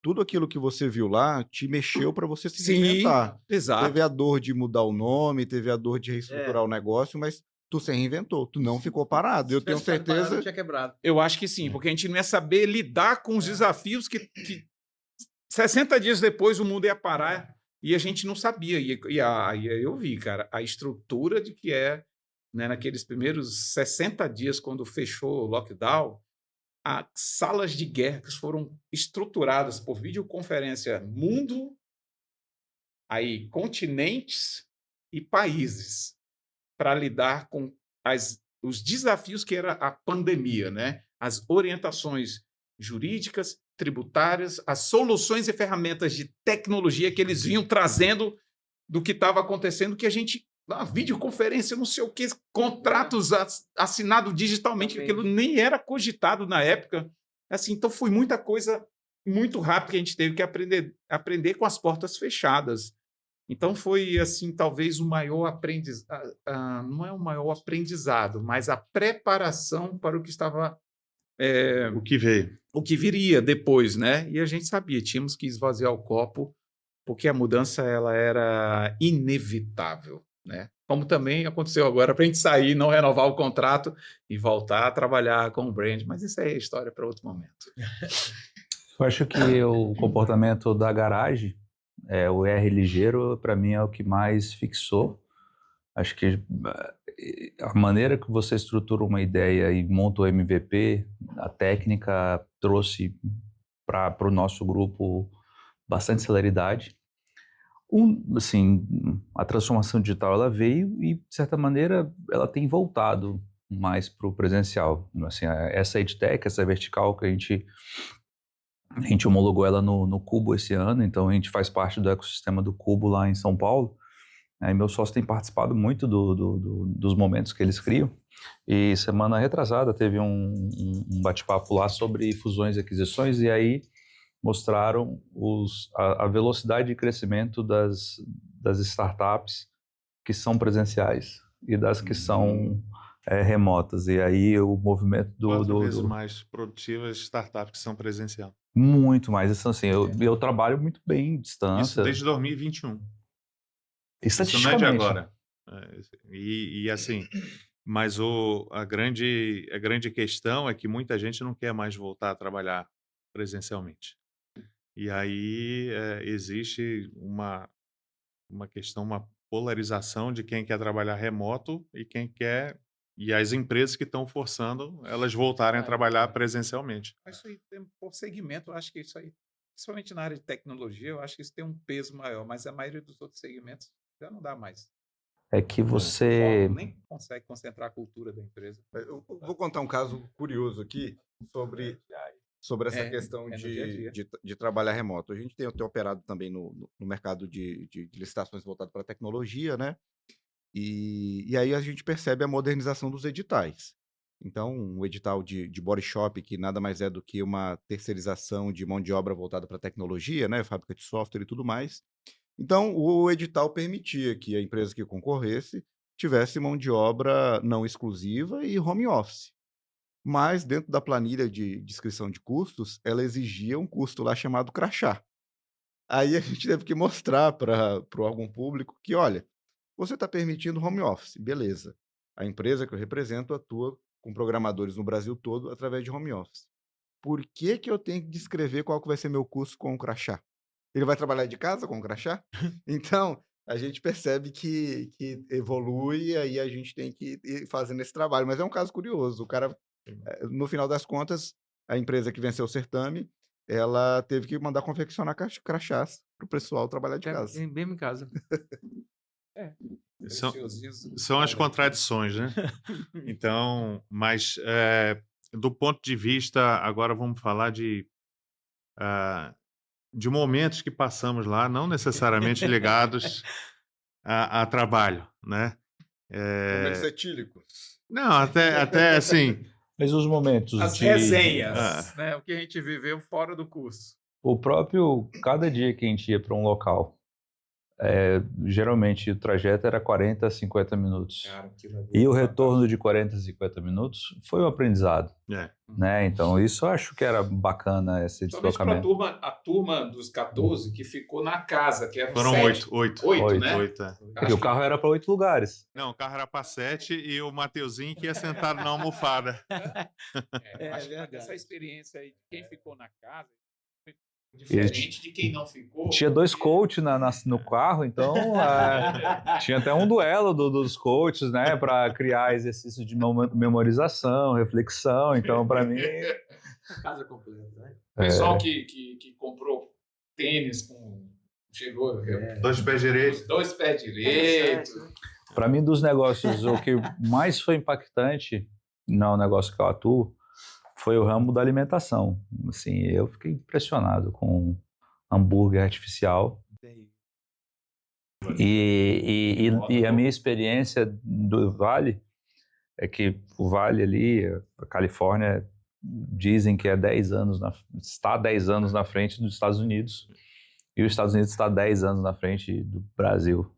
tudo aquilo que você viu lá te mexeu para você se reinventar. Exato. Teve a dor de mudar o nome, teve a dor de reestruturar o negócio, mas tu se reinventou, tu não ficou parado. Eu tenho certeza. Tinha quebrado. Eu acho que sim, porque a gente não ia saber lidar com os desafios que 60 dias depois o mundo ia parar e a gente não sabia. E aí eu vi, cara, a estrutura de que né, naqueles primeiros 60 dias, quando fechou o lockdown, as salas de guerra que foram estruturadas por videoconferência mundo, aí continentes e países para lidar com os desafios que era a pandemia, né? As orientações jurídicas, tributárias, as soluções e ferramentas de tecnologia que eles vinham trazendo do que estava acontecendo, que a gente, na videoconferência, não sei o que, contratos assinados digitalmente, aquilo nem era cogitado na época. Assim, então foi muita coisa muito rápida que a gente teve que aprender com as portas fechadas. Então foi assim, talvez o maior aprendizado, não é o maior aprendizado, mas a preparação para o que estava, O que veio? o que viria depois, né? E a gente sabia, tínhamos que esvaziar o copo, porque a mudança ela era inevitável, né? Como também aconteceu agora para a gente sair, não renovar o contrato e voltar a trabalhar com o brand, mas isso é história para outro momento. Eu acho que o comportamento da garagem, o R ligeiro, para mim é o que mais fixou. Acho que a maneira que você estrutura uma ideia e monta o MVP, a técnica trouxe para o nosso grupo bastante celeridade. Assim, a transformação digital ela veio e, de certa maneira, ela tem voltado mais para o presencial. Assim, essa EdTech, essa vertical que a gente homologou ela no Cubo esse ano, então a gente faz parte do ecossistema do Cubo lá em São Paulo. Aí meu sócio tem participado muito dos momentos que eles criam. E semana retrasada teve um bate-papo lá sobre fusões e aquisições, e aí mostraram a velocidade de crescimento das startups que são presenciais e das que são remotas. E aí o movimento 4 vezes mais produtivas startups que são presencial. Muito mais. Então, assim, eu trabalho muito bem em distância. Isso desde 2021. Estatisticamente. Isso não é de agora. E assim, mas a grande questão é que muita gente não quer mais voltar a trabalhar presencialmente. E aí existe uma questão, uma polarização de quem quer trabalhar remoto e quem quer, e as empresas que estão forçando elas voltarem a trabalhar presencialmente. Mas isso aí, por segmento, eu acho que isso aí, principalmente na área de tecnologia, eu acho que isso tem um peso maior, mas a maioria dos outros segmentos já não dá mais. É que O você... foco nem consegue concentrar a cultura da empresa. Eu vou contar um caso curioso aqui sobre essa questão no dia a dia. de trabalhar remoto. A gente tem operado também no mercado de licitações voltado para a tecnologia, né? E aí a gente percebe a modernização dos editais. Então, um edital de body shop, que nada mais é do que uma terceirização de mão de obra voltada para a tecnologia, né? Fábrica de software e tudo mais. Então, o edital permitia que a empresa que concorresse tivesse mão de obra não exclusiva e home office. Mas, dentro da planilha de descrição de custos, ela exigia um custo lá chamado crachá. Aí a gente teve que mostrar para o órgão público que, olha, você está permitindo home office, beleza. A empresa que eu represento atua com programadores no Brasil todo através de home office. Por que eu tenho que descrever qual que vai ser meu custo com o crachá? Ele vai trabalhar de casa com o crachá? Então, a gente percebe que evolui e aí a gente tem que ir fazendo esse trabalho. Mas é um caso curioso. O cara, no final das contas, a empresa que venceu o certame, ela teve que mandar confeccionar crachás para o pessoal trabalhar de casa. Mesmo em casa. São as contradições, né? Então, mas do ponto de vista, agora vamos falar de momentos que passamos lá, não necessariamente ligados a trabalho, né? Momentos etílicos. Não, até assim, Mas os momentos As de... resenhas, né? O que a gente viveu fora do curso. O próprio... Cada dia que a gente ia para um local, geralmente o trajeto era 40 a 50 minutos. Cara, aquilo ali E o é retorno de 40 a 50 minutos foi um aprendizado. Né? Então, isso eu acho que era bacana, esse somente deslocamento. a turma dos 14 que ficou na casa, que eram foram 7. 8. 8, né? 8, Porque o carro era para 8 lugares. Não, o carro era para 7 e o Mateuzinho que ia sentado na almofada. Acho que essa experiência aí de quem ficou na casa foi diferente de quem não ficou. Tinha 2 coaches no carro, então tinha até um duelo dos coaches, né, para criar exercícios de memorização, reflexão. Então, para mim, Casa completa, né? O pessoal que comprou tênis chegou 2 pés direitos. 2 pés direitos. para mim, dos negócios, o que mais foi impactante no negócio que eu atuo foi o ramo da alimentação. Assim, eu fiquei impressionado com hambúrguer artificial. E a minha experiência do Vale é que o Vale ali, a Califórnia, dizem que está 10 anos na frente dos Estados Unidos E os Estados Unidos está 10 anos na frente do Brasil.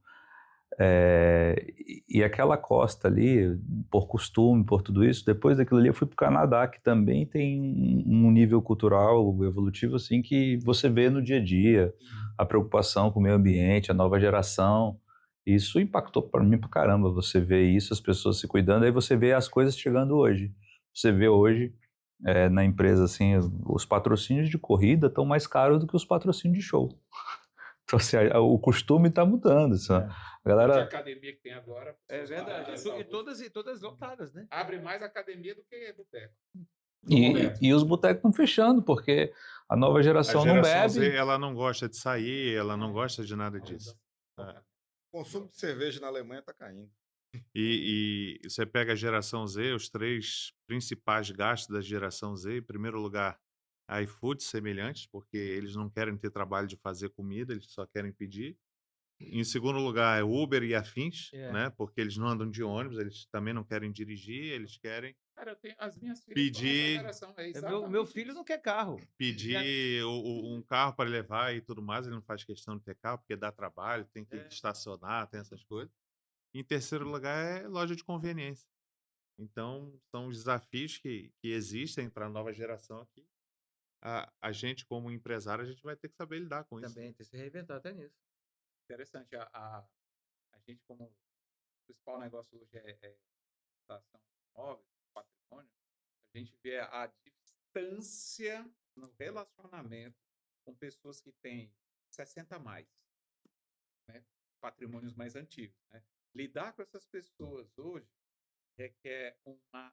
E aquela costa ali, por costume, por tudo isso, depois daquilo ali eu fui para o Canadá, que também tem um nível cultural, evolutivo, assim, que você vê no dia a dia, a preocupação com o meio ambiente, a nova geração. Isso impactou para mim pra caramba, você vê isso, as pessoas se cuidando, aí você vê as coisas chegando hoje. Você vê hoje, na empresa, assim, os patrocínios de corrida estão mais caros do que os patrocínios de show. Então, assim, o costume está mudando, sabe? A De galera... academia que tem agora. É verdade. essa E todas lotadas, né? Abre mais academia do que boteco. E os botecos estão fechando, porque a nova A geração não geração Z, bebe. ela não gosta de sair, ela não gosta de nada disso. O consumo de cerveja na Alemanha está caindo. E você pega a geração Z, os 3 principais gastos da geração Z, em primeiro lugar, iFood semelhantes, porque eles não querem ter trabalho de fazer comida, eles só querem pedir. Em segundo lugar, é Uber e afins, né? Porque eles não andam de ônibus, eles também não querem dirigir, eles querem Cara, eu tenho as minhas filhas Pedir- são essa geração. Meu filho não quer carro. pedir um carro para levar e tudo mais, ele não faz questão de ter carro, porque dá trabalho, tem que estacionar, tem essas coisas. Em terceiro lugar, é loja de conveniência. Então, são os desafios que existem para a nova geração aqui. A gente, como empresário, a gente vai ter que saber lidar com isso. Também tem que se reinventar até nisso. Interessante. A gente, como o principal negócio hoje é estação de imóveis, patrimônio, a gente vê a distância no relacionamento com pessoas que têm 60 a mais, né? Patrimônios mais antigos, né? Lidar com essas pessoas hoje requer uma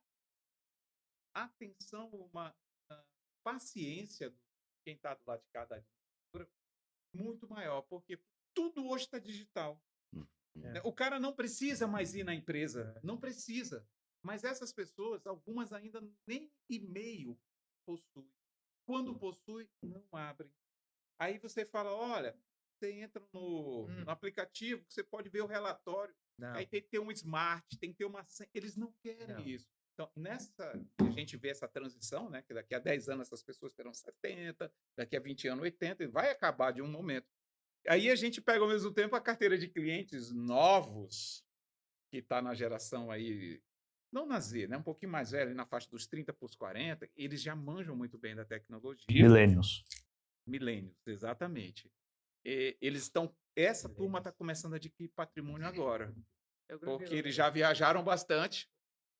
atenção, uma paciência de quem está do lado de cada administradora muito maior, porque tudo hoje está digital. Né? O cara não precisa mais ir na empresa, não precisa. Mas essas pessoas, algumas ainda nem e-mail possuem. Quando possui, não abrem. Aí você fala, olha, você entra no aplicativo, você pode ver o relatório. Não. Aí tem que ter um smart, tem que ter uma... Eles não querem Não. isso. Então, a gente vê essa transição, né? Que daqui a 10 anos essas pessoas terão 70, daqui a 20 anos 80, e vai acabar de um momento. Aí a gente pega ao mesmo tempo a carteira de clientes novos, que está na geração aí, não na Z, né? Um pouquinho mais velho, na faixa dos 30 para os 40, eles já manjam muito bem da tecnologia. Millennials. Milênios, exatamente. Eles estão. Essa turma está começando a adquirir patrimônio agora, porque eles já viajaram bastante,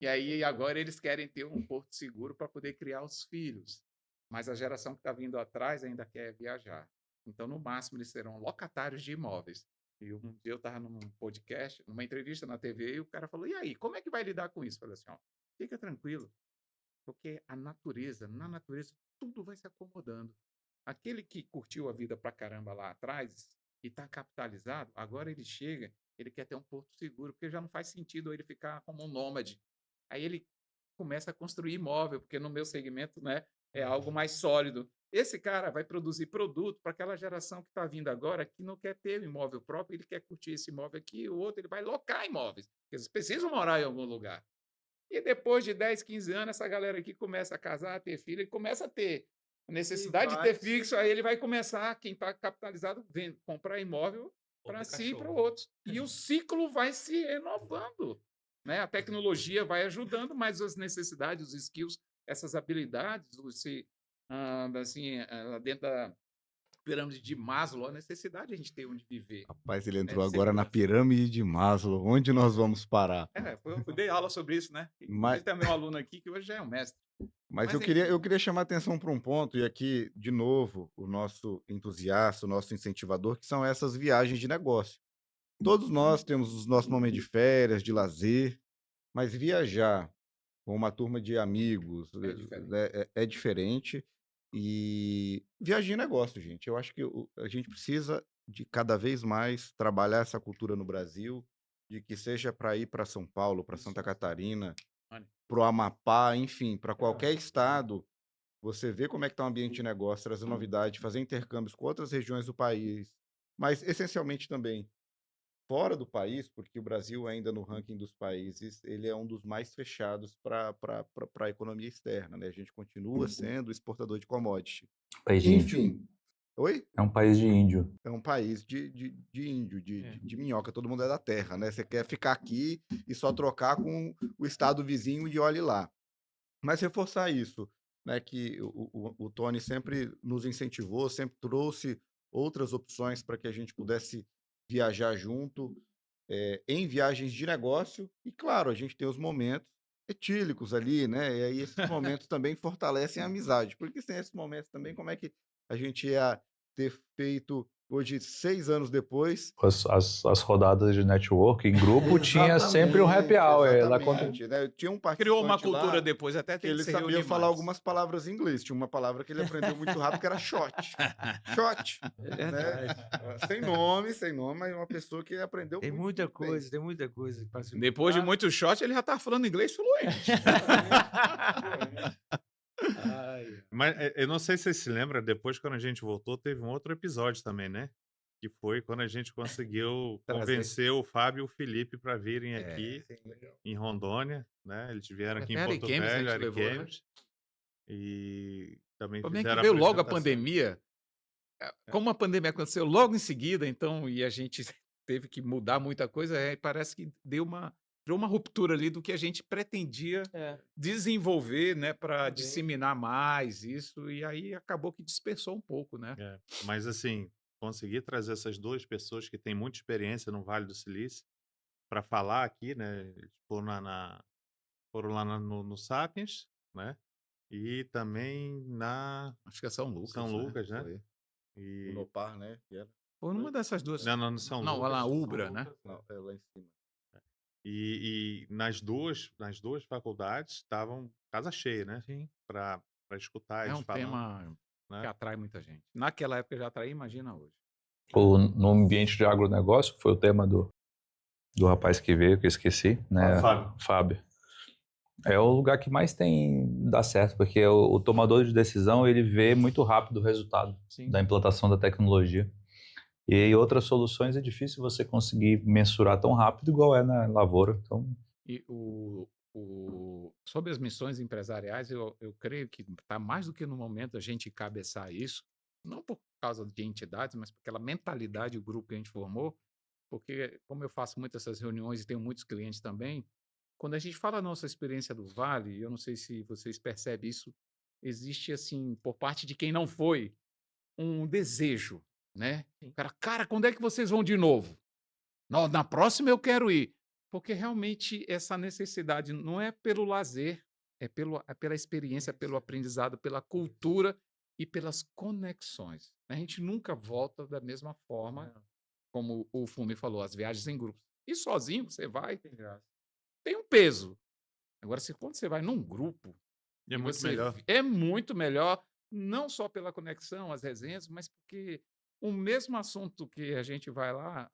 e aí agora eles querem ter um porto seguro para poder criar os filhos. Mas a geração que está vindo atrás ainda quer viajar. Então, no máximo, eles serão locatários de imóveis. E um dia eu estava num podcast, numa entrevista na TV, e o cara falou: e aí, como é que vai lidar com isso? Eu falei assim: ó, fica tranquilo, porque na natureza, tudo vai se acomodando. Aquele que curtiu a vida pra caramba lá atrás e está capitalizado, agora ele chega, ele quer ter um porto seguro, porque já não faz sentido ele ficar como um nômade. Aí ele começa a construir imóvel, porque no meu segmento, né, é algo mais sólido. Esse cara vai produzir produto para aquela geração que está vindo agora, que não quer ter um imóvel próprio, ele quer curtir esse imóvel aqui, o outro ele vai locar imóveis, porque eles precisam morar em algum lugar. E depois de 10, 15 anos, essa galera aqui começa a casar, a ter filho, e começa a ter necessidade de ter fixo, aí ele vai começar, quem está capitalizado, comprar imóvel para si e para outros. E o ciclo vai se renovando. Né? A tecnologia vai ajudando, mas as necessidades, os skills, essas habilidades, dentro da pirâmide de Maslow, a necessidade a gente ter onde viver. Rapaz, ele entrou agora na pirâmide de Maslow. Onde nós vamos parar? Eu dei aula sobre isso, né? Mas- Tem meu aluno aqui que hoje já é um mestre. Mas Mas eu queria, enfim. eu queria chamar a atenção para um ponto, e aqui, de novo, o nosso entusiasta, o nosso incentivador, que são essas viagens de negócio. Todos nós temos os nossos momentos de férias, de lazer, mas viajar com uma turma de amigos diferente. é diferente. E viagem de negócio, gente. Eu acho que a gente precisa de cada vez mais trabalhar essa cultura no Brasil, de que seja para ir para São Paulo, para Santa Catarina, para o Amapá, enfim, para qualquer estado, você vê como é que está o ambiente de negócio, trazer novidade, fazer intercâmbios com outras regiões do país, mas essencialmente também fora do país, porque o Brasil ainda no ranking dos países, ele é um dos mais fechados para a economia externa, né? A gente continua sendo exportador de commodity. País índio. Enfim, Oi? É um país de índio. É um país de índio, É. de minhoca, todo mundo é da terra, né? Você quer ficar aqui e só trocar com o estado vizinho e olhe lá. Mas reforçar isso, né? Que o Tony sempre nos incentivou, sempre trouxe outras opções para que a gente pudesse viajar junto, em viagens de negócio. E, claro, a gente tem os momentos etílicos ali, né? E aí esses momentos também fortalecem a amizade, porque sem esses momentos também, como é que a gente ia ter feito hoje, 6 anos depois? As rodadas de network em grupo tinha sempre um happy hour. Lá quando... Exatamente, né? Tinha um Criou uma participante cultura lá depois, até que tem que ele se sabia reunir falar mais. algumas palavras em inglês. Tinha uma palavra que ele aprendeu muito rápido, que era shot. Shot, É né? verdade. Sem nome, mas uma pessoa que aprendeu Tem muito muita bem. coisa, tem muita coisa que passa. Depois de muito shot, ele já tá falando inglês fluente. Exatamente. Ai, Mas eu não sei se você se lembra, depois quando a gente voltou, teve um outro episódio também, né? Que foi quando a gente conseguiu Trazer. convencer o Fábio e o Felipe para virem aqui Sim, legal. em Rondônia, né? Eles vieram aqui em Até Porto Ariquemes a Velho, gente levou, né? Ariquemes, e também Como é que fizeram a veio logo a apresentação. pandemia? Como a pandemia aconteceu logo em seguida, então, e a gente teve que mudar muita coisa, parece que criou uma ruptura ali do que a gente pretendia é. desenvolver, né, para Também. disseminar mais isso, e aí acabou que dispersou um pouco, né? É, mas assim, consegui trazer essas duas pessoas que têm muita experiência no Vale do Silício para falar aqui, né? Eles foram lá no Sapiens, né? E também na Acho que é São Lucas, São né? Lucas, né? Foi. E Unopar, né? Que era. Foi numa dessas duas. não, no São Não, Lucas. lá na Ubra, né? Não, é lá em cima. E nas duas faculdades estavam casa cheia, né? Sim. Para escutar É eles um falando, tema que né? atrai muita gente. Naquela época já atraía, imagina hoje. No ambiente de agronegócio, que foi o tema do rapaz que veio, que eu esqueci, né? Fábio. É o lugar que mais dá certo, porque o tomador de decisão, ele vê muito rápido o resultado Sim. da implantação da tecnologia. E em outras soluções é difícil você conseguir mensurar tão rápido igual é na lavoura. Então, E sobre as missões empresariais, eu creio que está mais do que no momento a gente cabeçar isso, não por causa de entidades, mas pela mentalidade do grupo que a gente formou, porque como eu faço muitas essas reuniões e tenho muitos clientes também, quando a gente fala a nossa experiência do Vale, eu não sei se vocês percebem isso, existe assim, por parte de quem não foi, um desejo, né? Sim. Cara, quando é que vocês vão de novo? Na próxima eu quero ir. Porque realmente essa necessidade não é pelo lazer, é pela experiência, pelo aprendizado, pela cultura e pelas conexões. A gente nunca volta da mesma forma, como o Fumi falou, as viagens em grupos. E sozinho você vai, tem um peso. Agora, quando você vai num grupo, E é e muito você melhor. é muito melhor, não só pela conexão, as resenhas, mas porque o mesmo assunto que a gente vai lá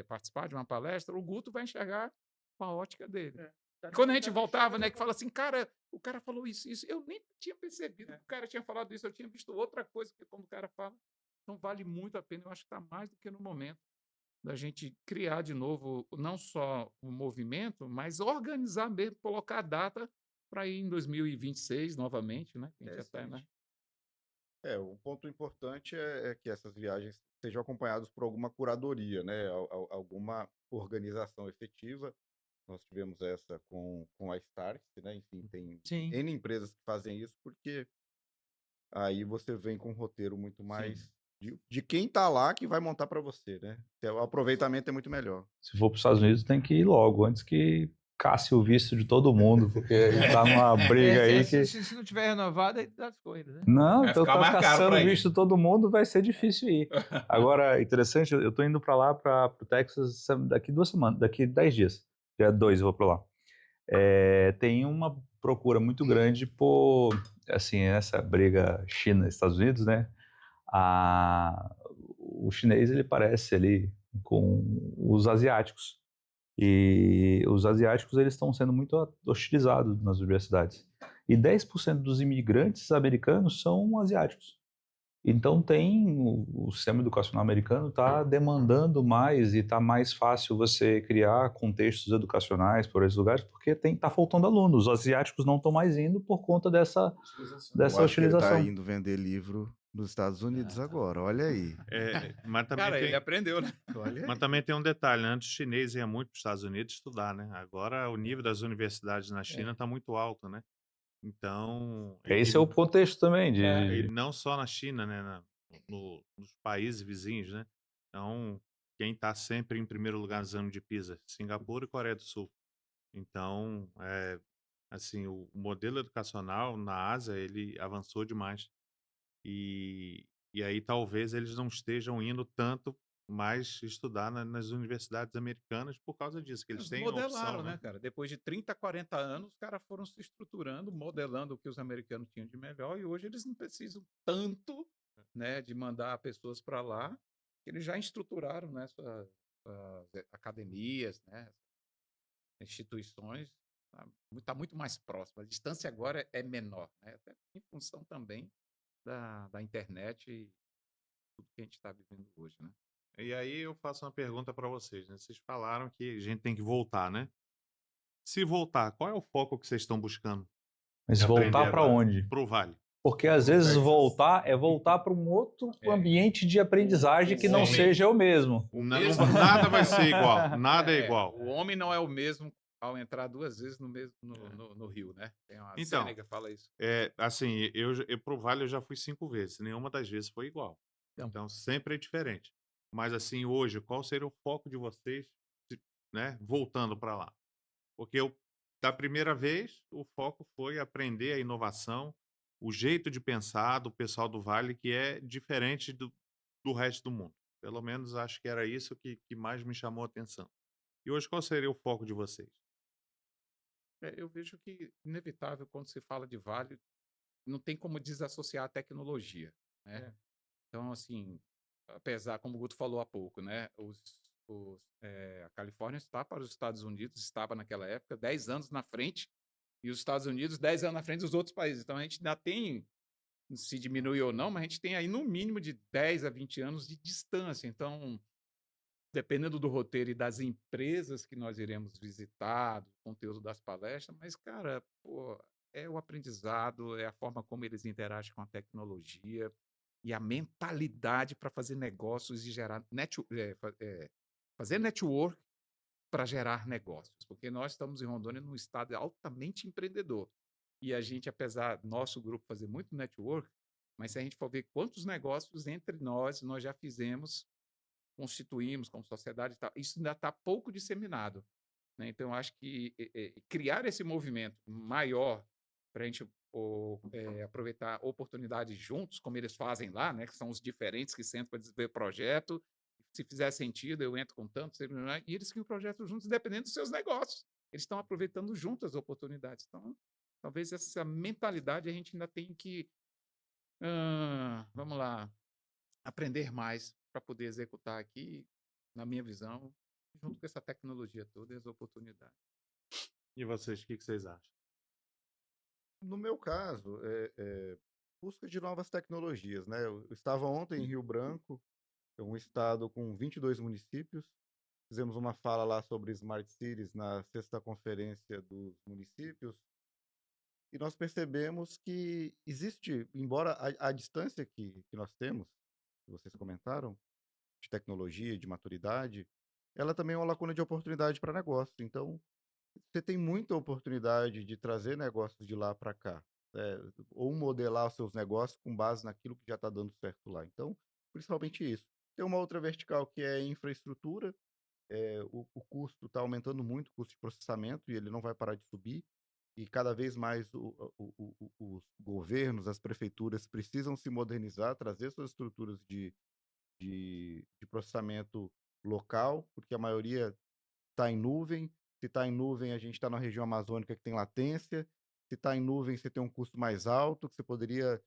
participar de uma palestra, o Guto vai enxergar com a ótica dele. E quando a gente voltava, né, que fala assim, cara, o cara falou isso, eu nem tinha percebido que o cara tinha falado isso, eu tinha visto outra coisa que quando o cara fala. Então vale muito a pena, eu acho que está mais do que no momento da gente criar de novo não só o movimento, mas organizar mesmo, colocar a data para ir em 2026 novamente, né? A gente já tá, né? O ponto importante é que essas viagens sejam acompanhadas por alguma curadoria, né? Alguma organização efetiva. Nós tivemos essa com a Starks, né? Enfim, tem Sim. N empresas que fazem isso, porque aí você vem com um roteiro muito mais de quem tá lá que vai montar para você, né? O aproveitamento é muito melhor. se for para os Estados Unidos, tem que ir logo, antes que casse o visto de todo mundo, porque tá numa briga aí que... Se não tiver renovado, aí dá as coisas, né? Não, Vai então ficar tá mais caro caçando pra o ir. visto de todo mundo, vai ser difícil ir. Agora, interessante, eu tô indo para lá, para o Texas, daqui 2 semanas, daqui 10 dias. Dia 2 eu vou para lá. Tem uma procura muito grande por, assim, essa briga China-Estados Unidos, né? O chinês, ele parece ali com os asiáticos. E os asiáticos, eles estão sendo muito hostilizados nas universidades. E 10% dos imigrantes americanos são asiáticos. Então o sistema educacional americano está demandando mais e está mais fácil você criar contextos educacionais por esses lugares, porque está faltando alunos. Os asiáticos não estão mais indo por conta dessa Eu acho que ele tá hostilização. indo vender livro Nos Estados Unidos Ah. agora, olha aí. Mas também Cara, ele tem, aprendeu, né? Olha mas aí. também tem um detalhe, né? Antes o chinês ia muito para os Estados Unidos estudar, né? Agora o nível das universidades na China está muito alto, né? Então, Esse é o contexto também e de... não só na China, né? Nos países vizinhos, né? Então, quem está sempre em primeiro lugar no exame de PISA? Singapura e Coreia do Sul. Então, assim, o modelo educacional na Ásia, ele avançou demais. E aí talvez eles não estejam indo tanto mais estudar nas universidades americanas por causa disso, que eles Eles têm a opção, modelaram, né, né? cara? Depois de 30, 40 anos, os caras foram se estruturando, modelando o que os americanos tinham de melhor, e hoje eles não precisam tanto, né, de mandar pessoas para lá, que eles já estruturaram, né, suas academias, né, instituições, tá muito mais próximo. A distância agora é menor, né, até em função também da internet e tudo que a gente está vivendo hoje, né? E aí eu faço uma pergunta para vocês, né? Vocês falaram que a gente tem que voltar, né? Se voltar, qual é o foco que vocês estão buscando Mas de aprender voltar para agora? onde? Pro Vale. Porque às Pro vezes Texas. voltar é voltar para um outro ambiente de aprendizagem que não homem- seja o mesmo. Nada vai ser igual. Nada é igual. O homem não é o mesmo ao entrar duas vezes no mesmo no rio, né? Tem uma Então, Sêneca fala isso. Assim, eu pro Vale eu já fui 5 vezes. Nenhuma das vezes foi igual. Então. Então, sempre é diferente. Mas assim, hoje, qual seria o foco de vocês, né, voltando para lá? Porque da primeira vez, o foco foi aprender a inovação, o jeito de pensar do pessoal do Vale, que é diferente do resto do mundo. Pelo menos acho que era isso que mais me chamou a atenção. E hoje, qual seria o foco de vocês? Eu vejo que, inevitável, quando se fala de Vale, não tem como desassociar a tecnologia, né? Então, assim, apesar, como o Guto falou há pouco, né? A Califórnia está para os Estados Unidos, estava naquela época 10 anos na frente, e os Estados Unidos 10 anos na frente dos outros países. Então, a gente ainda tem, se diminui ou não, mas a gente tem aí no mínimo de 10 a 20 anos de distância. Então, dependendo do roteiro e das empresas que nós iremos visitar, do conteúdo das palestras, mas, cara, pô, é o aprendizado, é a forma como eles interagem com a tecnologia e a mentalidade para fazer negócios e gerar fazer network para gerar negócios, porque nós estamos em Rondônia num estado altamente empreendedor. E a gente, apesar do nosso grupo fazer muito network, mas se a gente for ver quantos negócios entre nós já fizemos, constituímos como sociedade e tal, isso ainda está pouco disseminado, né? Então, eu acho que criar esse movimento maior para a gente aproveitar oportunidades juntos, como eles fazem lá, né? Que são os diferentes que sentam para desenvolver projeto. Se fizer sentido, eu entro com tanto, e eles criam projetos juntos, dependendo dos seus negócios. Eles estão aproveitando juntos as oportunidades. Então, talvez essa mentalidade a gente ainda tem que, vamos lá, aprender mais para poder executar aqui, na minha visão, junto com essa tecnologia toda e as oportunidades. E vocês, o que vocês acham? No meu caso, busca de novas tecnologias, né? Eu estava ontem em Rio Branco, é um estado com 22 municípios. Fizemos uma fala lá sobre Smart Cities na sexta conferência dos municípios. E nós percebemos que existe, embora a distância que nós temos, que vocês comentaram, de tecnologia, de maturidade, ela também é uma lacuna de oportunidade para negócio. Então, você tem muita oportunidade de trazer negócios de lá para cá, ou modelar os seus negócios com base naquilo que já está dando certo lá. Então, principalmente isso. Tem uma outra vertical que é infraestrutura. O custo está aumentando muito, o custo de processamento, e ele não vai parar de subir. E cada vez mais os governos, as prefeituras precisam se modernizar, trazer suas estruturas de processamento local, porque a maioria está em nuvem. Se está em nuvem, a gente está na região amazônica que tem latência. Se está em nuvem, você tem um custo mais alto, que você poderia,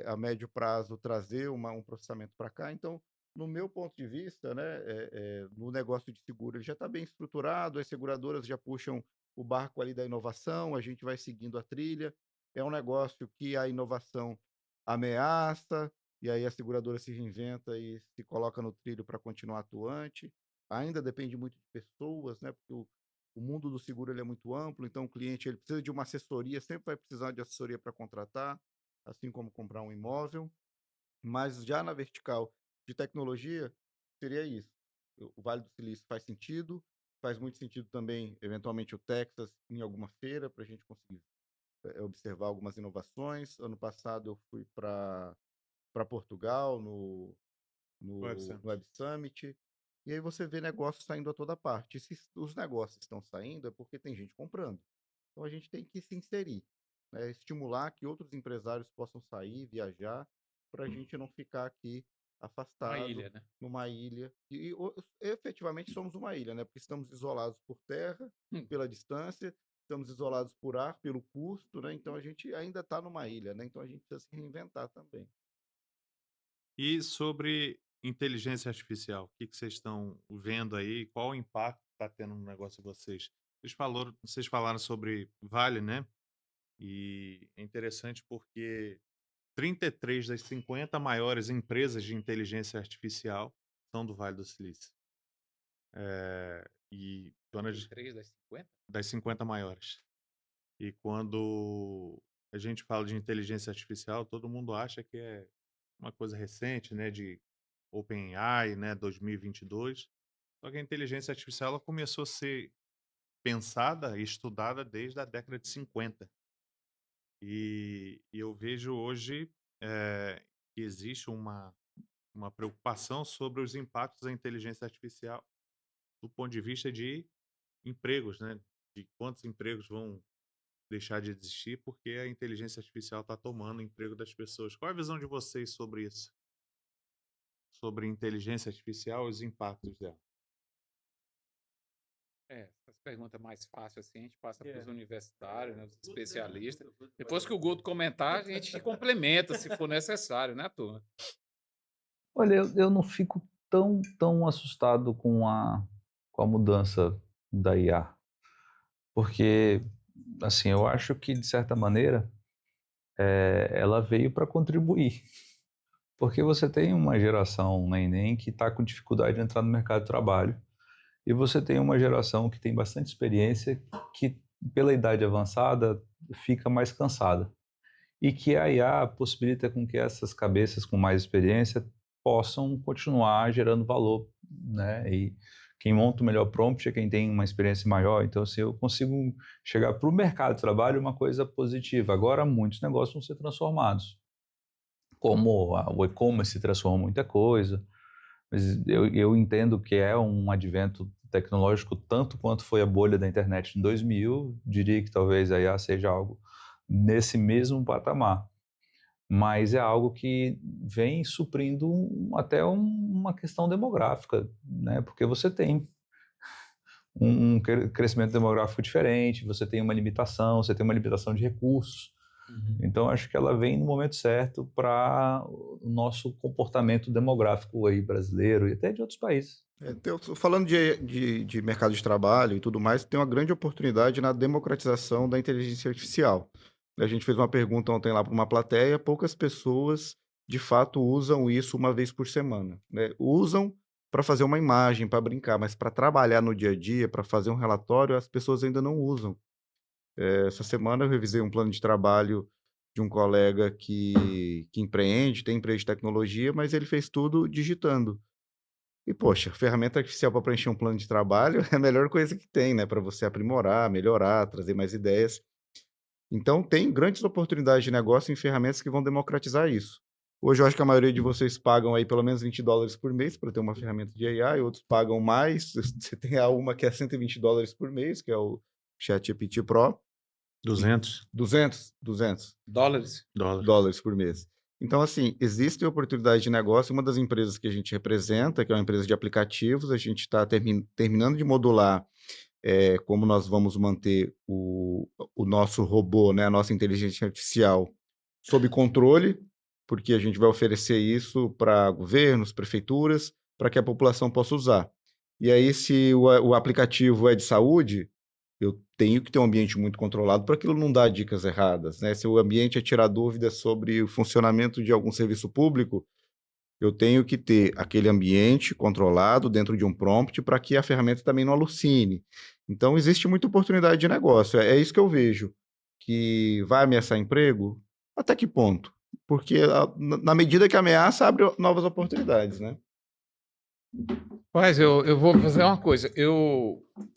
a médio prazo, trazer um processamento para cá. Então, no meu ponto de vista, né, no negócio de seguro, ele já está bem estruturado, as seguradoras já puxam o barco ali da inovação, a gente vai seguindo a trilha. É um negócio que a inovação ameaça, e aí a seguradora se reinventa e se coloca no trilho para continuar atuante. Ainda depende muito de pessoas, né? Porque o mundo do seguro ele é muito amplo, então o cliente ele precisa de uma assessoria, sempre vai precisar de assessoria para contratar, assim como comprar um imóvel. Mas já na vertical de tecnologia, seria isso. O Vale do Silício faz muito sentido também, eventualmente, o Texas em alguma feira, para a gente conseguir observar algumas inovações. Ano passado eu fui para Portugal, Web no Summit. Web Summit, e aí você vê negócios saindo a toda parte. E se os negócios estão saindo, é porque tem gente comprando. Então a gente tem que se inserir, né? Estimular que outros empresários possam sair, viajar, para a gente não ficar aqui Uma afastado ilha, né? numa ilha. Efetivamente somos uma ilha, né? Porque estamos isolados por terra, Hum. pela distância, estamos isolados por ar, pelo custo, né? Então a gente ainda está numa ilha, né? Então a gente precisa se reinventar também. E sobre inteligência artificial, o que que vocês estão vendo aí? Qual o impacto que está tendo no negócio de vocês? Vocês falaram sobre Vale, né? E é interessante porque 33 das 50 maiores empresas de inteligência artificial são do Vale do Silício. E quando 3 das 50? das 50 maiores. E quando a gente fala de inteligência artificial, todo mundo acha que é uma coisa recente, né, de OpenAI, né, 2022. Só que a inteligência artificial ela começou a ser pensada e estudada desde a década de 50. E eu vejo hoje que existe uma preocupação sobre os impactos da inteligência artificial do ponto de vista de empregos, né? De quantos empregos vão deixar de existir porque a inteligência artificial está tomando o emprego das pessoas. Qual é a visão de vocês sobre isso? Sobre inteligência artificial e os impactos dela? Essa pergunta mais fácil assim, a gente passa para os universitários, né, os especialistas. Depois que o Guto comentar, a gente complementa se for necessário, né, turma? Olha, eu não fico tão assustado com a mudança da IA, porque, assim, eu acho que, de certa maneira, ela veio para contribuir, porque você tem uma geração neném que está com dificuldade de entrar no mercado de trabalho, e você tem uma geração que tem bastante experiência, que, pela idade avançada, fica mais cansada. E que a IA possibilita com que essas cabeças com mais experiência possam continuar gerando valor, né? E quem monta o melhor prompt é quem tem uma experiência maior. Então, assim, eu consigo chegar para o mercado de trabalho uma coisa positiva. Agora, muitos negócios vão ser transformados. Como o e-commerce transforma muita coisa, mas eu entendo que é um advento tecnológico tanto quanto foi a bolha da internet em 2000, diria que talvez a IA seja algo nesse mesmo patamar, mas é algo que vem suprindo até uma questão demográfica, né? Porque você tem um crescimento demográfico diferente, você tem uma limitação de recursos. Então, acho que ela vem no momento certo para o nosso comportamento demográfico aí brasileiro e até de outros países. Falando de mercado de trabalho e tudo mais, tem uma grande oportunidade na democratização da inteligência artificial. A gente fez uma pergunta ontem lá para uma plateia, poucas pessoas de fato usam isso uma vez por semana, né? Usam para fazer uma imagem, para brincar, mas para trabalhar no dia a dia, para fazer um relatório, as pessoas ainda não usam. Essa semana eu revisei um plano de trabalho de um colega que empreende, tem empresa de tecnologia, mas ele fez tudo digitando. E, poxa, ferramenta artificial para preencher um plano de trabalho é a melhor coisa que tem, né? Para você aprimorar, melhorar, trazer mais ideias. Então, tem grandes oportunidades de negócio em ferramentas que vão democratizar isso. Hoje, eu acho que a maioria de vocês pagam aí pelo menos $20 por mês para ter uma ferramenta de AI, outros pagam mais. Você tem uma que é $120 por mês, que é o ChatGPT Pro. 200 200 Dólares? dólares por mês. Então, assim, existem oportunidades de negócio. Uma das empresas que a gente representa, que é uma empresa de aplicativos, a gente está terminando de modular como nós vamos manter o nosso robô, né, a nossa inteligência artificial sob controle, porque a gente vai oferecer isso para governos, prefeituras, para que a população possa usar. E aí, se o aplicativo é de saúde, eu tenho que ter um ambiente muito controlado para aquilo não dar dicas erradas, né? Se o ambiente é tirar dúvidas sobre o funcionamento de algum serviço público, eu tenho que ter aquele ambiente controlado dentro de um prompt para que a ferramenta também não alucine. Então, existe muita oportunidade de negócio. É isso que eu vejo. Que vai ameaçar emprego? Até que ponto? porque na medida que ameaça, abre novas oportunidades, né? Mas eu vou fazer uma coisa.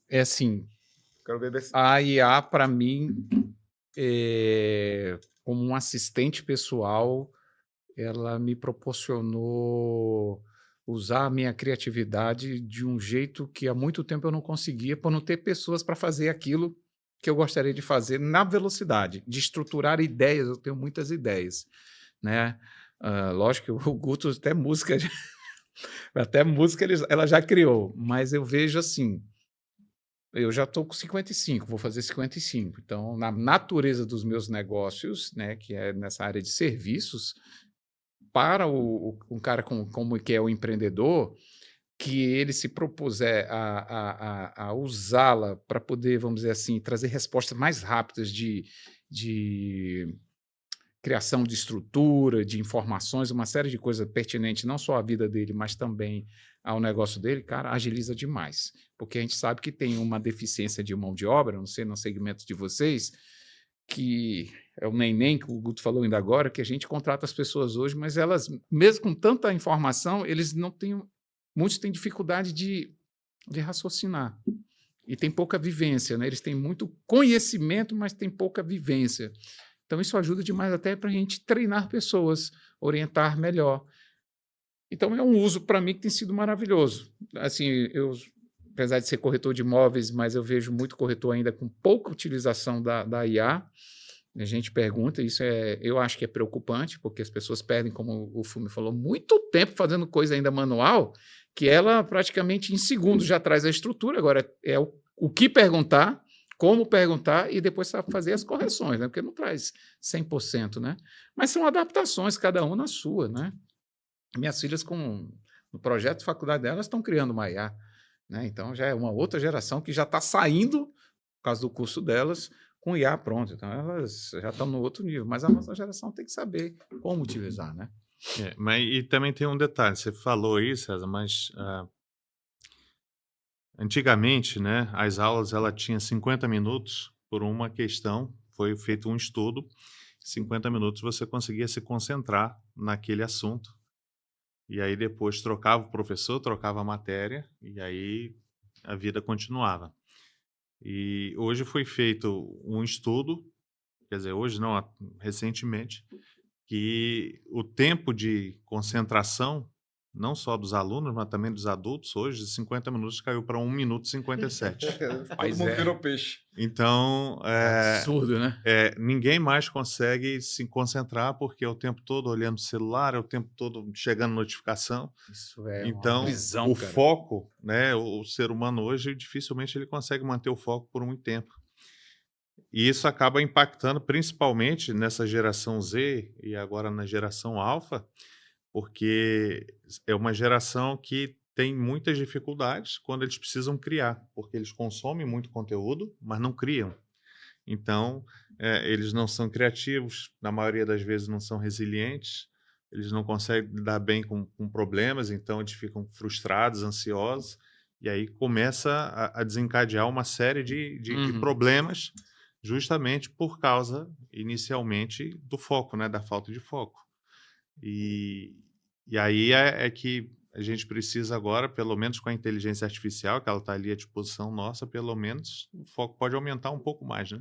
É assim, Quero ver a IA, para mim, como um assistente pessoal, ela me proporcionou usar a minha criatividade de um jeito que há muito tempo eu não conseguia, por não ter pessoas para fazer aquilo que eu gostaria de fazer na velocidade, de estruturar ideias. Eu tenho muitas ideias, né? Lógico que o Guto até música ela já criou, mas eu vejo assim, eu já estou com 55, vou fazer 55. Então, na natureza dos meus negócios, né, que é nessa área de serviços, para um cara como que é o empreendedor, que ele se propuser a usá-la para poder, vamos dizer assim, trazer respostas mais rápidas de criação de estrutura, de informações, uma série de coisas pertinentes, não só à vida dele, mas também ao negócio dele, cara, agiliza demais. Porque a gente sabe que tem uma deficiência de mão de obra, não sei, no segmento de vocês, que é o neném que o Guto falou ainda agora, que a gente contrata as pessoas hoje, mas elas, mesmo com tanta informação, eles não têm, muitos têm dificuldade de raciocinar. E tem pouca vivência, né? Eles têm muito conhecimento, mas têm pouca vivência. Então, isso ajuda demais até para a gente treinar pessoas, orientar melhor. Então, é um uso, para mim, que tem sido maravilhoso. Assim, apesar de ser corretor de imóveis, mas eu vejo muito corretor ainda com pouca utilização da IA. A gente pergunta, eu acho que é preocupante, porque as pessoas perdem, como o Fumi falou, muito tempo fazendo coisa ainda manual, que ela praticamente em segundos já traz a estrutura. Agora, é o que perguntar, como perguntar e depois fazer as correções, né? Porque não traz 100%, né? Mas são adaptações, cada um na sua, né? Minhas filhas, no projeto de faculdade delas, estão criando uma IA, né? Então, já é uma outra geração que já está saindo, por causa do curso delas, com IA pronto. Então, elas já estão no outro nível. Mas a nossa geração tem que saber como utilizar, né? E também tem um detalhe, você falou isso, César, mas antigamente, né, as aulas ela tinha 50 minutos por uma questão, foi feito um estudo, 50 minutos você conseguia se concentrar naquele assunto, e aí depois trocava o professor, trocava a matéria, e aí a vida continuava. E hoje foi feito um estudo, quer dizer, hoje não, recentemente, que o tempo de concentração, não só dos alunos, mas também dos adultos, hoje, de 50 minutos caiu para 1 minuto e 57. Todo mundo virou peixe. Então, Absurdo, né? ninguém mais consegue se concentrar porque é o tempo todo olhando o celular, é o tempo todo chegando notificação. Isso é Então, uma prisão, o cara. foco, né, o ser humano hoje, dificilmente ele consegue manter o foco por muito tempo. E isso acaba impactando principalmente nessa geração Z e agora na geração Alpha, porque é uma geração que tem muitas dificuldades quando eles precisam criar, porque eles consomem muito conteúdo, mas não criam. Então, eles não são criativos, na maioria das vezes não são resilientes, eles não conseguem lidar bem com problemas, então eles ficam frustrados, ansiosos, e aí começa a desencadear uma série de problemas, justamente por causa, inicialmente, do foco, né, da falta de foco. E aí é que a gente precisa agora, pelo menos com a inteligência artificial, que ela está ali à disposição nossa, pelo menos o foco pode aumentar um pouco mais, né?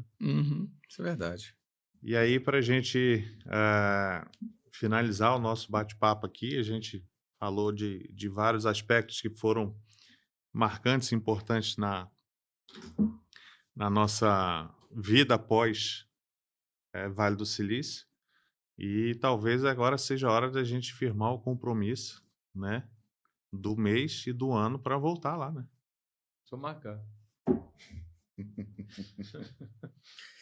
Isso é verdade. E aí, para a gente finalizar o nosso bate-papo aqui, a gente falou de vários aspectos que foram marcantes e importantes na nossa vida após Vale do Silício. E talvez agora seja a hora da gente firmar o compromisso, né, do mês e do ano para voltar lá, né? Só marcar.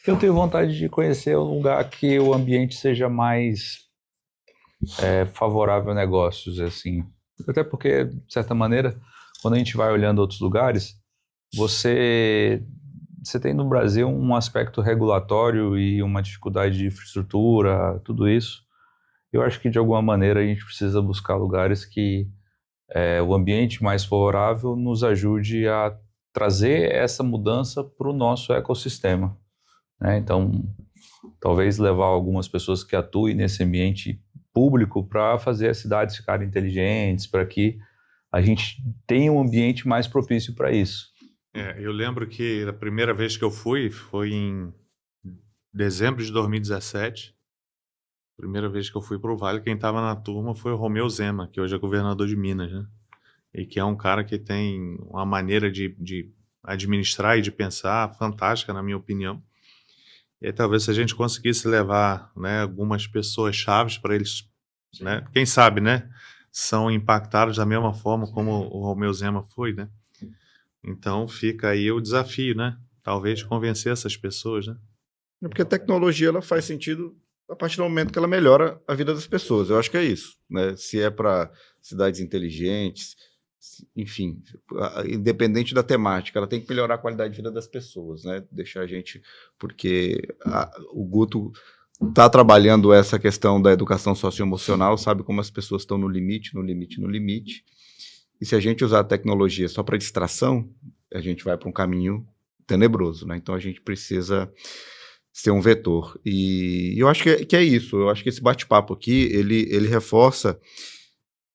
Eu tenho vontade de conhecer um lugar que o ambiente seja mais favorável a negócios, assim. Até porque, de certa maneira, quando a gente vai olhando outros lugares, você tem no Brasil um aspecto regulatório e uma dificuldade de infraestrutura, tudo isso. Eu acho que, de alguma maneira, a gente precisa buscar lugares que o ambiente mais favorável nos ajude a trazer essa mudança para o nosso ecossistema, né? Então, talvez levar algumas pessoas que atuem nesse ambiente público para fazer as cidades ficarem inteligentes, para que a gente tenha um ambiente mais propício para isso. Eu lembro que a primeira vez que eu fui foi em dezembro de 2017. Primeira vez que eu fui para o Vale, quem estava na turma foi o Romeu Zema, que hoje é governador de Minas, né? E que é um cara que tem uma maneira de administrar e de pensar fantástica, na minha opinião. E aí, talvez se a gente conseguisse levar, né, algumas pessoas chaves para eles, né, quem sabe, né, são impactados da mesma forma como o Romeu Zema foi, né? Então fica aí o desafio, né? Talvez convencer essas pessoas, né? É porque a tecnologia ela faz sentido a partir do momento que ela melhora a vida das pessoas. Eu acho que é isso, né? Se é para cidades inteligentes, enfim, independente da temática, ela tem que melhorar a qualidade de vida das pessoas, né? Deixar a gente, porque o Guto está trabalhando essa questão da educação socioemocional, sabe como as pessoas estão no limite, no limite, no limite. E se a gente usar a tecnologia só para distração, a gente vai para um caminho tenebroso, né? Então a gente precisa ser um vetor. E eu acho que é isso. Eu acho que esse bate-papo aqui, ele reforça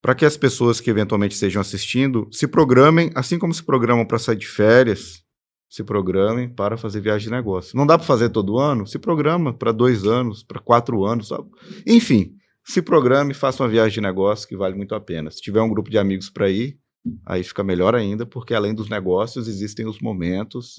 para que as pessoas que eventualmente estejam assistindo se programem, assim como se programam para sair de férias, se programem para fazer viagem de negócio. Não dá para fazer todo ano? Se programa para 2 anos, para 4 anos, sabe? Enfim, se programe e faça uma viagem de negócio que vale muito a pena. Se tiver um grupo de amigos para ir, aí fica melhor ainda, porque além dos negócios existem os momentos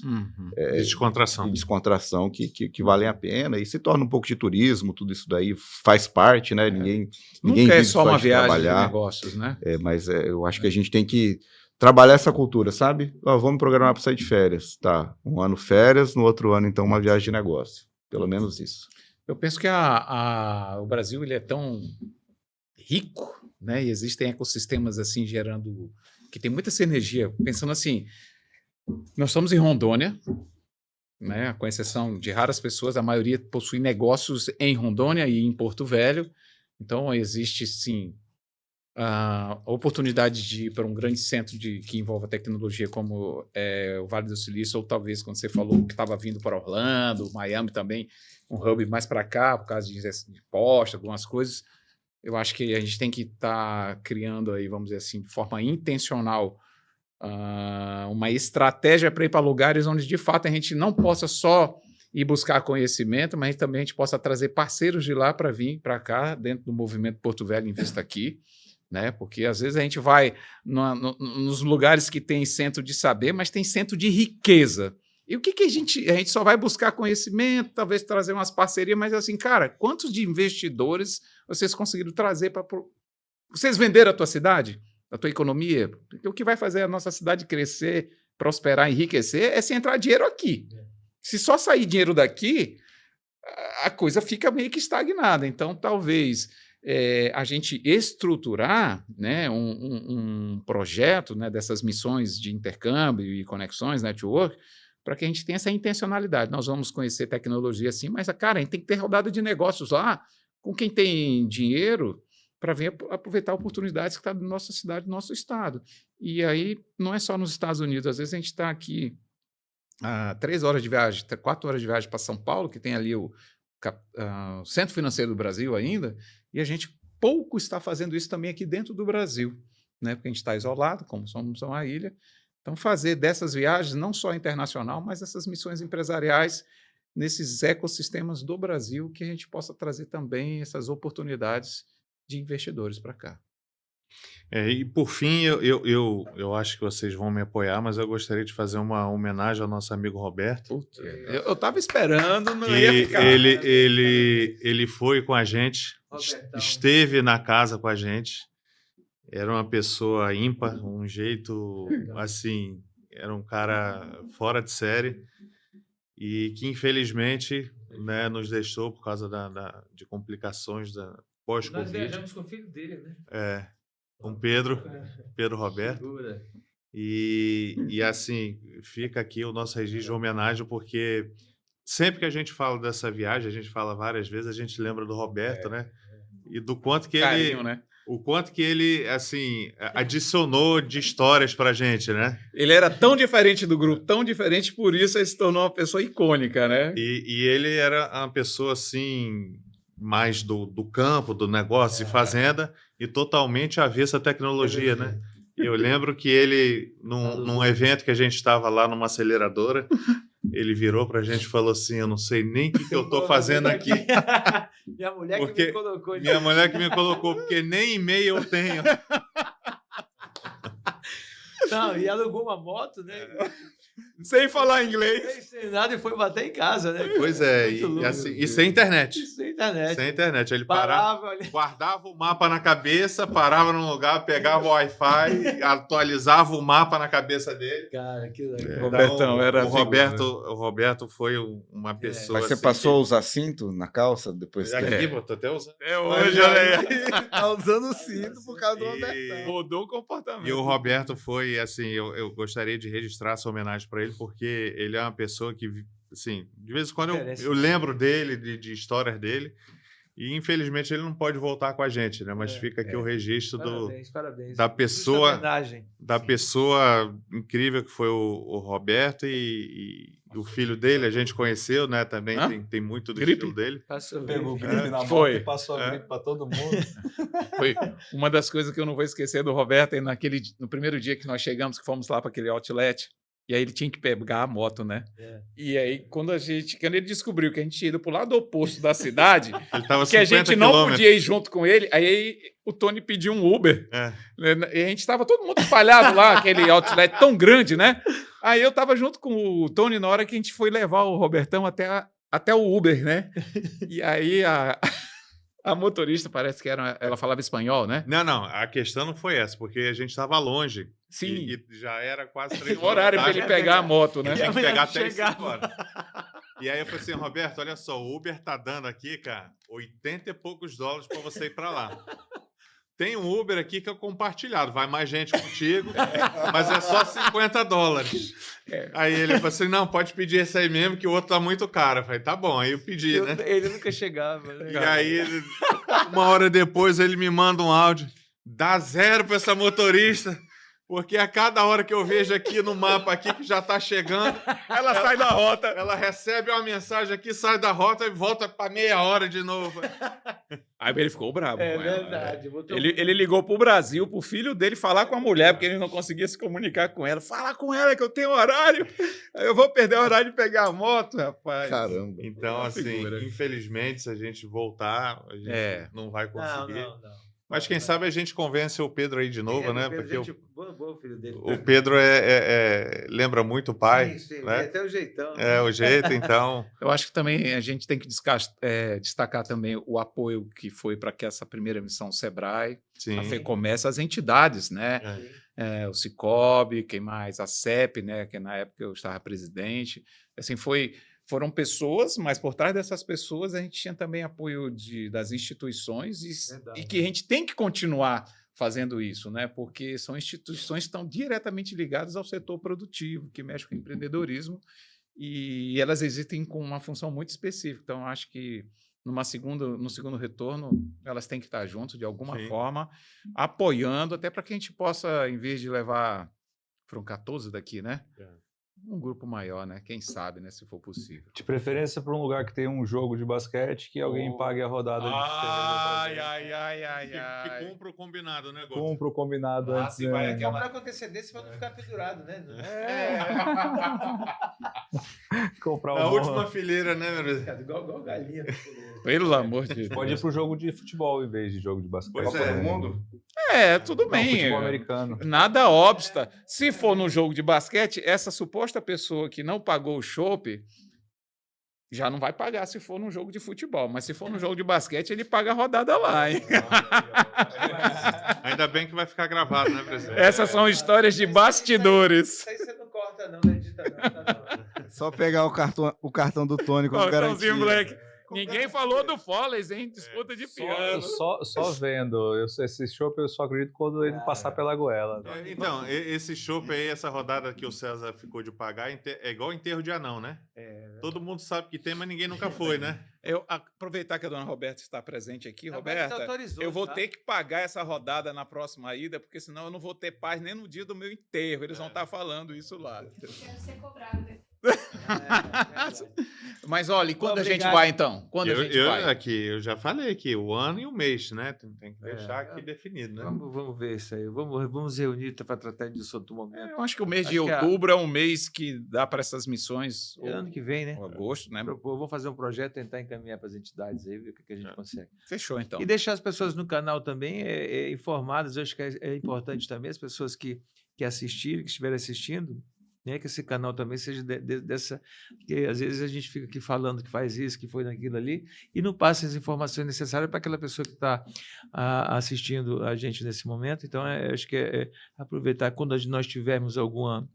De descontração. de descontração que valem a pena e se torna um pouco de turismo, tudo isso daí faz parte, né? Ninguém Nunca é vive só uma de viagem trabalhar. de negócios, né? Mas eu acho que a gente tem que trabalhar essa cultura, sabe? Vamos programar para sair de férias. Tá, um ano férias, no outro ano, então, uma viagem de negócio. Pelo menos isso. Eu penso que o Brasil ele é tão rico, né? E existem ecossistemas assim gerando que tem muita sinergia. Pensando assim, nós estamos em Rondônia, né? Com exceção de raras pessoas, a maioria possui negócios em Rondônia e em Porto Velho. Então existe sim a oportunidade de ir para um grande centro que envolva tecnologia como o Vale do Silício, ou talvez, quando você falou que estava vindo para Orlando, Miami também, um hub mais para cá, por causa de posta, algumas coisas. Eu acho que a gente tem que estar criando aí, vamos dizer assim, de forma intencional, uma estratégia para ir para lugares onde, de fato, a gente não possa só ir buscar conhecimento, mas também a gente possa trazer parceiros de lá para vir para cá, dentro do movimento Porto Velho Invista Aqui, né? Porque às vezes a gente vai nos lugares que tem centro de saber, mas tem centro de riqueza. E o que a gente só vai buscar conhecimento, talvez trazer umas parcerias, mas assim, cara, quantos de investidores vocês conseguiram trazer para... Vocês venderam a tua cidade, a tua economia? Porque o que vai fazer a nossa cidade crescer, prosperar, enriquecer é se entrar dinheiro aqui. Se só sair dinheiro daqui, a coisa fica meio que estagnada. Então, talvez a gente estruturar, né, um projeto, né, dessas missões de intercâmbio e conexões, network, para que a gente tenha essa intencionalidade. Nós vamos conhecer tecnologia sim, mas, cara, a gente tem que ter rodada de negócios lá com quem tem dinheiro para vir aproveitar oportunidades que estão na nossa cidade, no nosso estado. E aí, não é só nos Estados Unidos. Às vezes a gente está aqui 3 horas de viagem, 4 horas de viagem para São Paulo, que tem ali o Centro Financeiro do Brasil ainda, e a gente pouco está fazendo isso também aqui dentro do Brasil, né? Porque a gente está isolado, como somos uma ilha. Então, fazer dessas viagens, não só internacional, mas essas missões empresariais nesses ecossistemas do Brasil, que a gente possa trazer também essas oportunidades de investidores para cá. E por fim, eu acho que vocês vão me apoiar, mas eu gostaria de fazer uma homenagem ao nosso amigo Roberto. Eu estava esperando, não Que ia ficar. ele foi com a gente, esteve na casa com a gente. Era uma pessoa ímpar, um jeito assim, era um cara fora de série e que infelizmente, né, nos deixou por causa de complicações da Nós pós-Covid. viajamos com o filho dele, né? Com Pedro Roberto. Figura. E assim, fica aqui o nosso registro de homenagem, porque sempre que a gente fala dessa viagem, a gente fala várias vezes, a gente lembra do Roberto, né? E do quanto que Carinho, né? o quanto que ele, assim, adicionou de histórias pra gente, né? Ele era tão diferente do grupo, tão diferente, por isso ele se tornou uma pessoa icônica, né? E ele era uma pessoa, assim, mais do campo, do negócio de fazenda, e totalmente avessa à tecnologia, né? Eu lembro que ele, num evento que a gente estava lá numa aceleradora, ele virou pra gente e falou assim: eu não sei nem o que eu tô fazendo aqui. Minha mulher que Porque me colocou. Minha mulher que me colocou, porque nem e-mail eu tenho. Não, e alugou uma moto, né? Sem falar inglês. Sem nada e foi bater em casa, né? Pois é, Muito louco. e sem internet. Sem internet. Sem internet. Ele parava, Parava, olha. guardava o mapa na cabeça, parava num lugar, pegava o Wi-Fi, atualizava o mapa na cabeça dele. Cara, que legal. Então, Robertão era o Roberto foi uma pessoa. Mas você assim, passou a usar cinto na calça depois que... que... Aqui, pô, tô até usando. É hoje, olha aí. Tá usando o cinto por causa do E- Robertão. Mudou o comportamento. E o Roberto foi, assim, eu gostaria de registrar essa homenagem para ele, porque ele é uma pessoa que, assim, de vez em quando Merece. eu lembro dele, de histórias dele, e infelizmente ele não pode voltar com a gente, né? Mas fica aqui o registro Parabéns. da Justa pessoa- homenagem. da pessoa incrível que foi o Roberto e o filho dele, a gente conheceu, né? Também Hã? tem muito do Gripe? estilo dele. Passou Pegou o bem. gripe na moto Foi. e passou a É. gripe para todo mundo. Foi uma das coisas que eu não vou esquecer do Roberto é no primeiro dia que nós chegamos, que fomos lá para aquele outlet, e aí ele tinha que pegar a moto, né? É. E aí, quando ele descobriu que a gente tinha ido pro lado oposto da cidade, Ele tava que a 50 gente não quilômetros. podia ir junto com ele, aí o Tony pediu um Uber. É. E a gente estava todo mundo espalhado lá, aquele outlet tão grande, né? Aí eu estava junto com o Tony na hora que a gente foi levar o Robertão até o Uber, né? E aí a motorista, parece que ela falava espanhol, né? Não, a questão não foi essa, porque a gente estava longe. Sim. E já era quase 3 O horário para ele pegar a moto, né? Tinha que mulher pegar não até as chegava. 5 horas. E aí eu falei assim, Roberto, olha só, o Uber tá dando aqui, cara, 80 e poucos dólares para você ir para lá. Tem um Uber aqui que é compartilhado, vai mais gente contigo, mas é só 50 dólares. Aí ele falou assim, não, pode pedir esse aí mesmo, que o outro tá muito caro. Eu falei, tá bom, aí eu pedi, né? Ele nunca chegava. Né? E aí, uma hora depois, ele me manda um áudio, dá 0 para essa motorista, porque a cada hora que eu vejo aqui no mapa aqui que já tá chegando, Ela sai da rota. ela recebe uma mensagem aqui, sai da rota e volta para meia hora de novo. Aí ele ficou bravo É com ela. verdade. Botou- Ele ligou pro Brasil, pro filho dele falar com a mulher, porque ele não conseguia se comunicar com ela. Fala com ela que eu tenho horário. Aí eu vou perder o horário de pegar a moto, rapaz. Caramba. Então, Uma assim, figura. infelizmente, se a gente voltar, a gente É. não vai Não, conseguir. não. Mas quem sabe a gente convence o Pedro aí de novo, né? Porque Boa, filho dele. o Pedro lembra muito o pai, Sim, né? até o jeitão. É o jeito, então... Eu acho que também a gente tem que destacar também o apoio que foi para que essa primeira missão, o Sebrae, Sim. a FEComércio, as entidades, né? O Cicobi, quem mais? A CEP, né? Que na época eu estava presidente. Assim, foram pessoas, mas por trás dessas pessoas a gente tinha também apoio das instituições Verdade. e que a gente tem que continuar fazendo isso, né? Porque são instituições que estão diretamente ligadas ao setor produtivo, que mexe com o empreendedorismo, e elas existem com uma função muito específica. Então, acho que no segundo retorno, elas têm que estar junto de alguma Sim. forma, apoiando, até para que a gente possa, em vez de levar, foram 14 daqui, né? Um grupo maior, né? Quem sabe, né? Se for possível. De preferência para um lugar que tem um jogo de basquete que alguém pague a rodada de Que cumpra o combinado, né, Gol? Compra o combinado antes. se vai né? aqui, Comprar com antecedência para não ficar pendurado, né? Comprar Na uma- última fileira, né, meu Deus? Igual galinha. Pelo amor de Deus. Pode ir pro jogo de futebol em vez de jogo de basquete. Pois Copa é. do Mundo? Tudo Não, bem. futebol americano. Nada obsta. Se for no jogo de basquete, essa suposta pessoa que não pagou o chopp já não vai pagar se for num jogo de futebol. Mas se for no jogo de basquete, ele paga a rodada lá, hein? Ainda bem que vai ficar gravado, né, presidente? Essas são histórias de bastidores. Isso aí você não corta, não edita, não. Tá, não. Só pegar o cartão do Tony como garantia. Cartãozinho black. Ninguém falou do Foles, hein? Disputa de piano. Só vendo. Esse chopp eu só acredito quando ele passar pela goela. Então, esse chopp aí, essa rodada que o César ficou de pagar, é igual enterro de anão, né? Todo mundo sabe que tem, mas ninguém nunca foi, né? Eu aproveitar que a dona Roberta está presente aqui, Não, mas Roberta, você autorizou, eu vou tá? ter que pagar essa rodada na próxima ida, porque senão eu não vou ter paz nem no dia do meu enterro. Eles vão estar falando isso lá. Quero ser cobrado depois. Mas olha, e quando a gente Obrigado. vai então? Quando a gente vai? Eu já falei aqui, o ano e o mês, né? Tem que deixar aqui definido, né? Vamos ver isso aí. Vamos reunir para tratar disso outro momento. Eu acho que o mês de Acho que outubro é um mês que dá para essas missões. É ano que vem, né? Ou agosto, né? Vamos fazer um projeto, tentar encaminhar para as entidades aí, ver o que a gente consegue. Fechou então. E deixar as pessoas no canal também informadas. Eu acho que é importante também as pessoas que assistiram, que estiverem assistindo, né, que esse canal também seja dessa. Porque às vezes a gente fica aqui falando que faz isso, que foi naquilo ali, e não passa as informações necessárias para aquela pessoa que está assistindo a gente nesse momento. Então, acho que é aproveitar quando nós tivermos alguma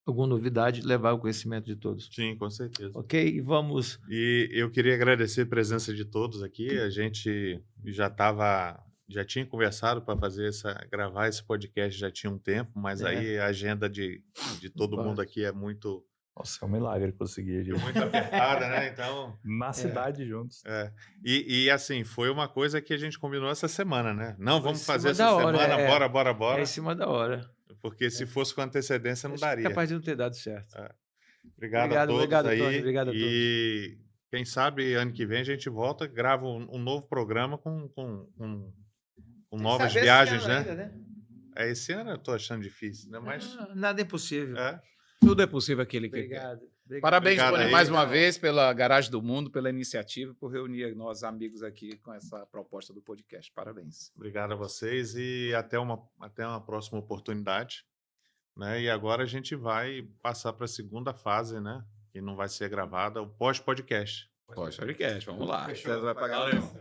novidade, levar o conhecimento de todos. Sim, com certeza. Ok? E vamos. E eu queria agradecer a presença de todos aqui. A gente já tinha conversado para gravar esse podcast já tinha um tempo, mas aí a agenda de todo mundo aqui é muito Nossa, é um milagre conseguir. gente. muito apertada, né? Então, Na cidade juntos. e assim, foi uma coisa que a gente combinou essa semana, né? Não, Foi em vamos cima fazer da essa hora, semana, bora, É em cima da hora. porque se fosse com antecedência não Acho que daria. capaz de não ter dado certo. Obrigado a todos aí. Tony, obrigado a todos. E quem sabe ano que vem a gente volta, grava um novo programa com novas viagens, né? Esse ano eu tô achando difícil, né? Mas Nada é impossível. Tudo é possível aquele que quer. Obrigado. Parabéns, Obrigado Tony, aí. mais uma vez pela Garagem do Mundo, pela iniciativa, por reunir nós amigos aqui com essa proposta do podcast. Parabéns. obrigado a vocês e até uma próxima oportunidade, né? E agora a gente vai passar para a segunda fase, né? Que não vai ser gravada, o pós-podcast. Podcast, vamos lá. Fechou. Você vai pagar Valeu. não.